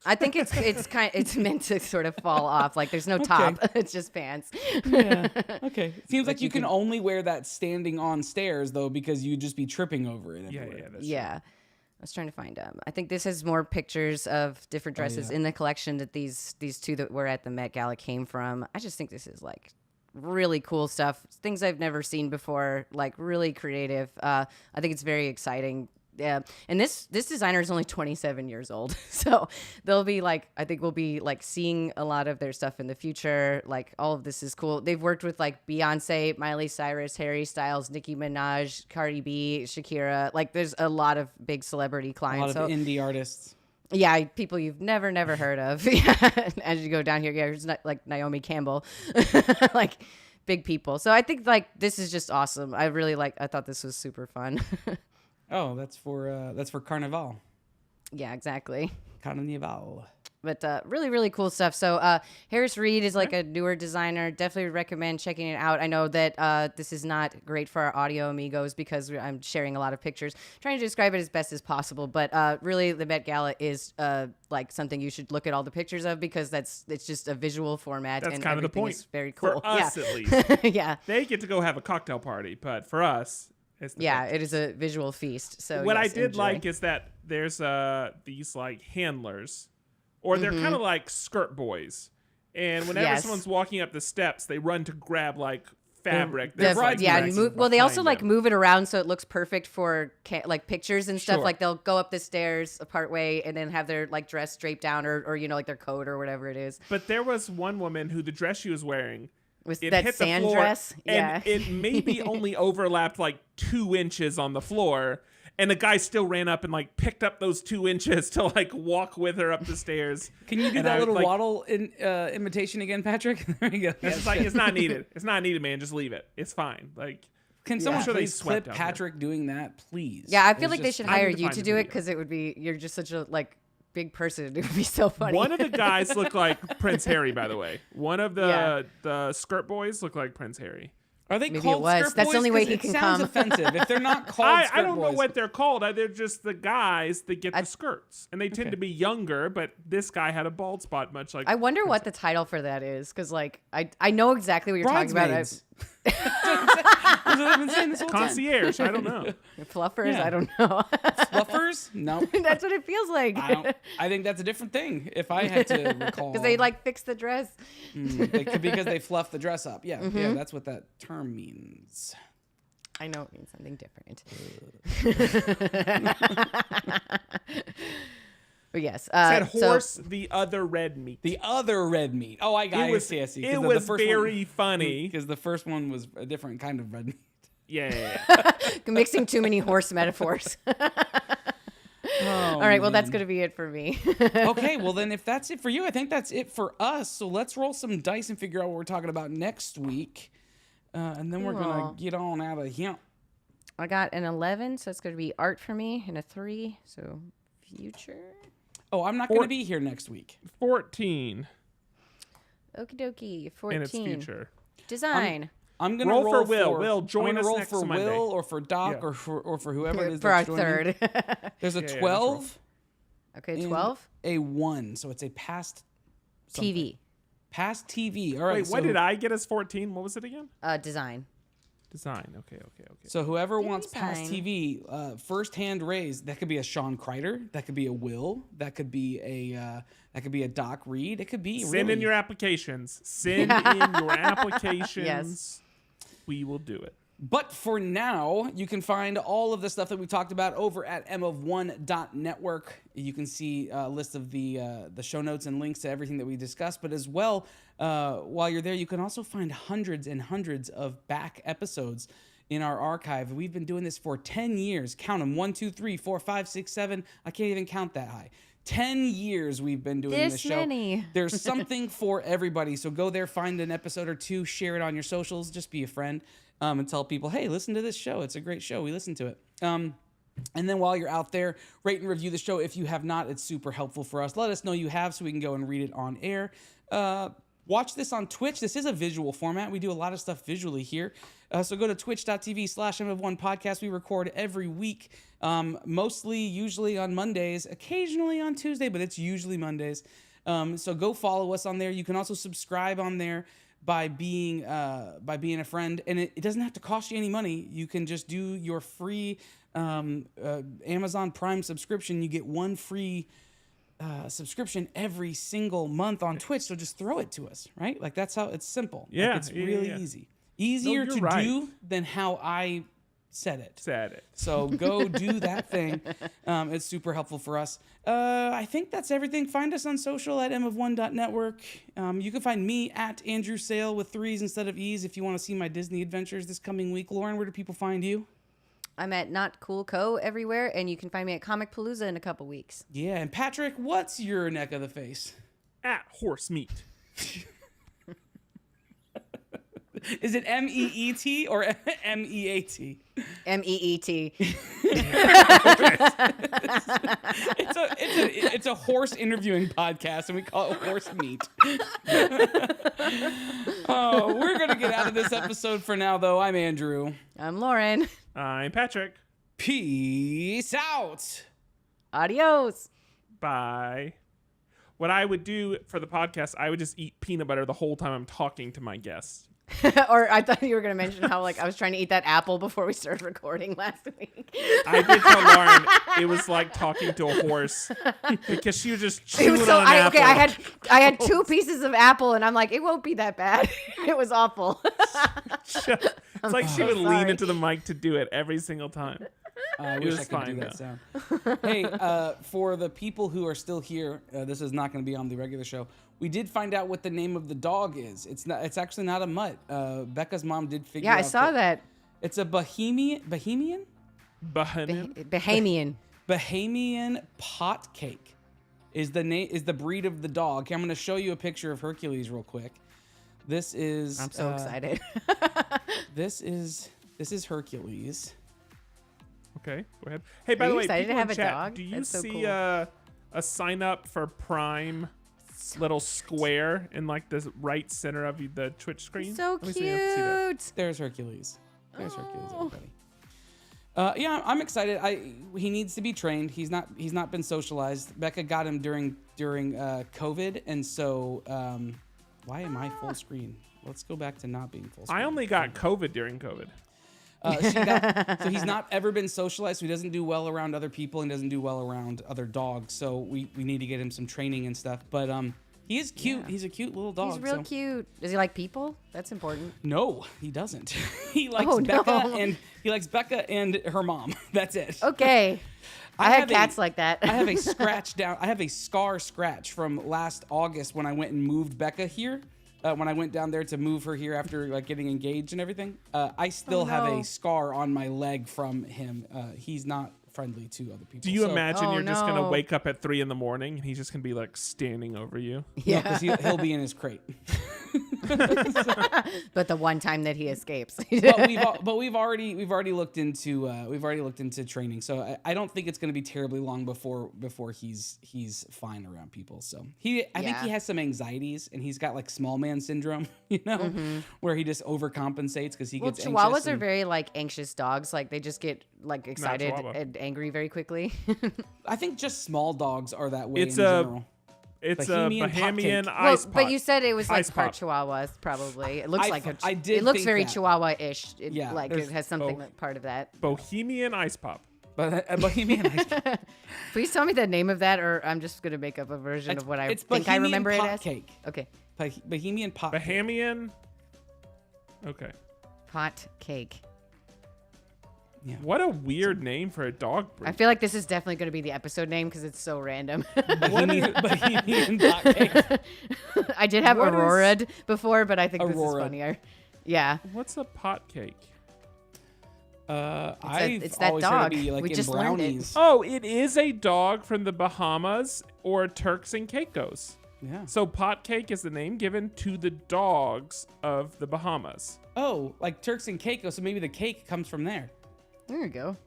I think it's meant to sort of fall off. Like there's no top. It's just pants. Yeah. Okay. It seems like you can only wear that standing on stairs though, because you'd just be tripping over it. Yeah, everywhere. that's Yeah. I was trying to find them. I think this has more pictures of different dresses in the collection that these two that were at the Met Gala came from. I just think this is like really cool stuff. Things I've never seen before, like really creative. I think it's very exciting. Yeah. And this designer is only 27 years old. So they'll be like, I think we'll be like seeing a lot of their stuff in the future. Like all of this is cool. They've worked with like Beyonce, Miley Cyrus, Harry Styles, Nicki Minaj, Cardi B, Shakira. Like there's a lot of big celebrity clients. A lot of indie artists. Yeah, people you've never heard of. As you go down here, there's like Naomi Campbell, like big people. So I think like this is just awesome. I thought this was super fun. Oh, that's for Carnival. Yeah, exactly. Carnival. But really, really cool stuff. So Harris Reed is like a newer designer. Definitely recommend checking it out. I know that this is not great for our audio amigos because I'm sharing a lot of pictures, trying to describe it as best as possible. But really, the Met Gala is like something you should look at all the pictures of because it's just a visual format. That's and kind of the point. Is very cool. For us, at least. Yeah. They get to go have a cocktail party, but for us, it's the pictures. It is a visual feast. So what yes, I did enjoy. like is that there's these like handlers. Or they're kind of like skirt boys. And whenever someone's walking up the steps, they run to grab like fabric. They also like move it around so it looks perfect for like pictures and stuff. Sure. Like they'll go up the stairs a part way and then have their like dress draped down or like their coat or whatever it is. But there was one woman who the dress she was wearing Was it that hit sand the floor, dress? and it maybe only overlapped like 2 inches on the floor. And the guy still ran up and like picked up those 2 inches to like walk with her up the stairs. Can you do that little waddle imitation again, Patrick? There you go. It's like it's not needed. It's not needed, man. Just leave it. It's fine. Like, can someone please clip Patrick doing that, please? Yeah, I feel like they should hire need to you find to the do it video. because it would be you're just such a like big person. It would be so funny. One of the guys looked like Prince Harry, by the way. One of the skirt boys looked like Prince Harry. Are they Maybe called it was. skirt That's boys? the only way 'Cause he it can sounds come. offensive. If they're not called skirt I don't know boys. what they're called. They're just the guys that get the skirts. And they tend to be younger, but this guy had a bald spot, much like I wonder what the title for that is because like I know exactly what you're talking about. Bridesmaids. That's what I've been saying this whole time. concierge. I don't know. Fluffers. Yeah. I don't know. Fluffers? No. That's what it feels like. I think that's a different thing. If I had to recall, Because they like fix the dress. because they fluff the dress up. Yeah, Mm-hmm. yeah, that's what that term means. I know it means something different. But yes, Said horse, the other red meat. The other red meat. Oh, I got it. It was very funny. because the first one was a different kind of red meat. Yeah. mixing too many horse metaphors. All right, well, that's going to be it for me. Okay, well, then if that's it for you, I think that's it for us. So let's roll some dice and figure out what we're talking about next week. And then we're going to get on out of here. I got an 11, so it's going to be art for me, and a 3, so future. Oh, I'm not going to be here next week. 14. Okie dokie, 14. And its future. Design. I'm gonna roll for Will. Will, join us next for Monday. Will or for Doc Yeah. or for whoever it is. For our that's joining. third. There's a Yeah, 12. Okay, and 12. A 1, so it's a past something. TV. Past TV. All right. Wait, what did I get as 14? What was it again? Design. Design. Okay. So whoever wants Design. past TV, first hand raised. That could be a Sean Kreider. That could be a Will. That could be a Doc Reed. It could be Send in your applications. Send in your applications. Yes. We will do it. But for now, you can find all of the stuff that we talked about over at mof1.network. You can see a list of the show notes and links to everything that we discussed. But as well, while you're there, you can also find hundreds and hundreds of back episodes in our archive. We've been doing this for 10 years. Count them. 1, 2, 3, 4, 5, 6, 7. I can't even count that high. 10 years we've been doing this show. many. There's something for everybody. So go there, find an episode or two, share it on your socials. Just be a friend and tell people, hey, listen to this show. It's a great show. We listen to it. And then while you're out there, rate and review the show. If you have not, it's super helpful for us. Let us know you have so we can go and read it on air. Watch this on Twitch. This is a visual format. We do a lot of stuff visually here. So go to twitch.tv/MF1podcast. We record every week, usually on Mondays, occasionally on Tuesday, but it's usually Mondays. So go follow us on there. You can also subscribe on there by being a friend. And it doesn't have to cost you any money. You can just do your free Amazon Prime subscription. You get one free subscription every single month on Twitch, so just throw it to us, right? Like that's how it's simple. Yeah, it's really easier to do than how I said it. So go do that thing. It's super helpful for us. I think that's everything. Find us on social at mf1.network. You can find me at Andrew Sale with 3s instead of E's if you want to see my Disney adventures this coming week. Lauren, where do people find you? I'm at Not Cool Co. everywhere, and you can find me at Comic Palooza in a couple weeks. Yeah, and Patrick, what's your neck of the face? At Horse Meat. Is it MEET or MEAT? MEET. It's a horse interviewing podcast, and we call it Horse Meat. Oh, we're gonna get out of this episode for now, though. I'm Andrew. I'm Lauren. I'm Patrick. Peace out. Adios. Bye. What I would do for the podcast, I would just eat peanut butter the whole time I'm talking to my guests. Or I thought you were going to mention how I was trying to eat that apple before we started recording last week. I did tell Lauren it was like talking to a horse because she was just chewing on an apple. Okay, I had 2 pieces of apple and I'm like, it won't be that bad. It was awful. It's like she would lean into the mic to do it every single time. I wish I could do that sound. Hey, for the people who are still here, this is not going to be on the regular show. We did find out what the name of the dog is. It's actually not a mutt. Becca's mom did figure out. Yeah, I saw that. It's a Bahamian pot cake is the breed of the dog. Okay, I'm going to show you a picture of Hercules real quick. This is. I'm so excited. This is Hercules. Okay, go ahead. Hey, by the way, excited to have in a chat, dog? do you That's so see cool. a sign up for Prime little square in like the right center of the Twitch screen? So Let me see if I can see that. cute. There's Hercules. Hercules, everybody. Yeah, I'm excited. He needs to be trained. He's not been socialized. Becca got him during COVID, and so why am I full screen? Let's go back to not being full screen. I only got COVID during COVID. So he's not ever been socialized, so he doesn't do well around other people and doesn't do well around other dogs. So we need to get him some training and stuff. But he is cute. Yeah. He's a cute little dog. He's real cute. Does he like people? That's important. No, he doesn't. He likes Becca and her mom. That's it. Okay. I had cats like that. I have a I have a scar scratch from last August when I went and moved Becca here. When I went down there to move her here after getting engaged and everything, I still have a scar on my leg from him. He's not friendly to other people. Do you imagine you're just gonna wake up at 3 a.m. and he's just gonna be like standing over you? Yeah, because he'll be in his crate. But the one time that he escapes. but we've already looked into training, so I don't think it's going to be terribly long before he's fine around people. So I think he has some anxieties, and he's got like small man syndrome, where he just overcompensates because he gets anxious. Chihuahuas are very anxious dogs. Like they just get excited and angry very quickly. I think just small dogs are that way in general. It's Bahamian ice pot. But you said it was part pop. Chihuahuas, probably. It looks it looks very Chihuahua-ish. It has something part of that. Bohemian ice pop. But a Bohemian ice pop. Please tell me the name of that, or I'm just gonna make up a version of what I think I remember it as. Cake. Okay. Bohemian pot. Bahamian. Okay. Pot cake. Yeah. What a weird name for a dog breed. I feel like this is definitely going to be the episode name because it's so random. Bohemian pot cake. I did have Aurora before, but I think this is funnier. Yeah. What's a pot cake? It's that always dog. Heard it be We in just learned brownies. Oh, it is a dog from the Bahamas or Turks and Caicos. Yeah. So pot cake is the name given to the dogs of the Bahamas. Oh, like Turks and Caicos, so maybe the cake comes from there. There you go.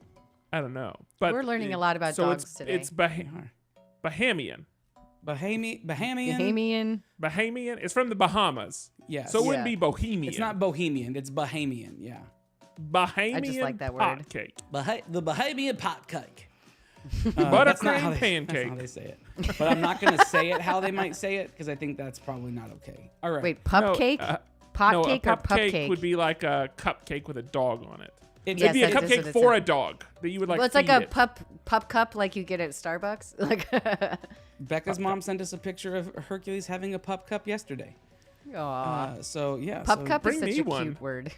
I don't know. But We're learning a lot about dogs today. It's Bahamian. Bahamian. Bahamian. It's from the Bahamas. Yes. So it wouldn't be Bohemian. It's not Bohemian. It's Bahamian. Yeah. Bahamian. I just like that pot word. cake. The Bahamian pot cake. Buttercream pancake. That's not how they say it. But I'm not going to say it how they might say it because I think that's probably not okay. All right. Wait, cake? Pot cake or pup cake? Would be like a cupcake with a dog on it. It'd be a cupcake for a dog that you would like. Well, it's like a pup cup like you get at Starbucks. Like Becca's mom sent us a picture of Hercules having a pup cup yesterday. Aww. So yeah. Pup cup is bring such me a one. cute word.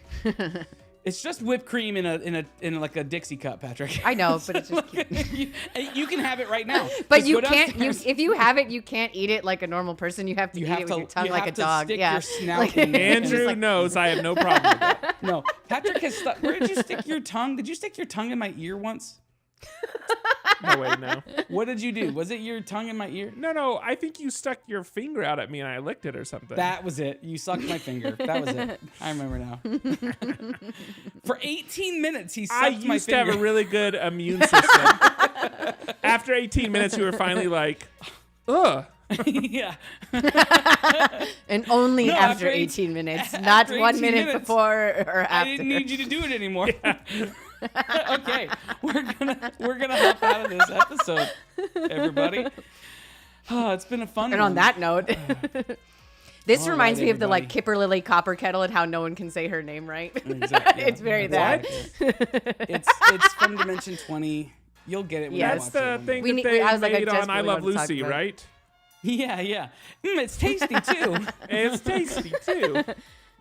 It's just whipped cream in like a Dixie cup, Patrick. I know, but it's just cute. You can have it right now. But Just you go can't. downstairs. If you have it, you can't eat it like a normal person. You have to eat it with your tongue like a dog. Stick Yeah. your snout in there. Andrew knows I have no problem with that. No, Patrick has stuck. Where did you stick your tongue? Did you stick your tongue in my ear once? No, wait, no. What did you do? Was it your tongue in my ear? No. I think you stuck your finger out at me and I licked it or something. That was it. You sucked my finger. That was it. I remember now. For 18 minutes, he sucked I my used to finger. have a really good immune system. After 18 minutes, you were finally like, ugh. Yeah. And only No, after after 18 minutes, not after 1 18 minute minutes, before or after. I didn't need you to do it anymore. Okay, we're gonna hop out of this episode, everybody. Oh, it's been a fun And one. on that note, this All reminds right, me of the like everybody. Kipper Lily Copper Kettle and how no one can say her name right. Exactly, yeah. It's very That's that. It's from Dimension 20. You'll get it when you Yes. watch That's the it. thing We that need- they I was like, I made on I desperately Love want to talk Lucy, about it. right? Yeah. It's tasty too. It's tasty too.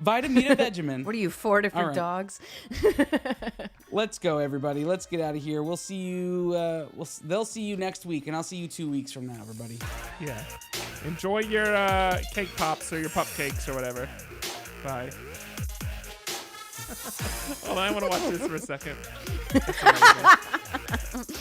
Vitamita Vegemin. What are you, 4 different All right. dogs? Let's go, everybody. Let's get out of here. We'll see you. They'll see you next week, and I'll see you 2 weeks from now, everybody. Yeah. Enjoy your cake pops or your pup cakes or whatever. Bye. Hold on, I want to watch this for a second. That's amazing.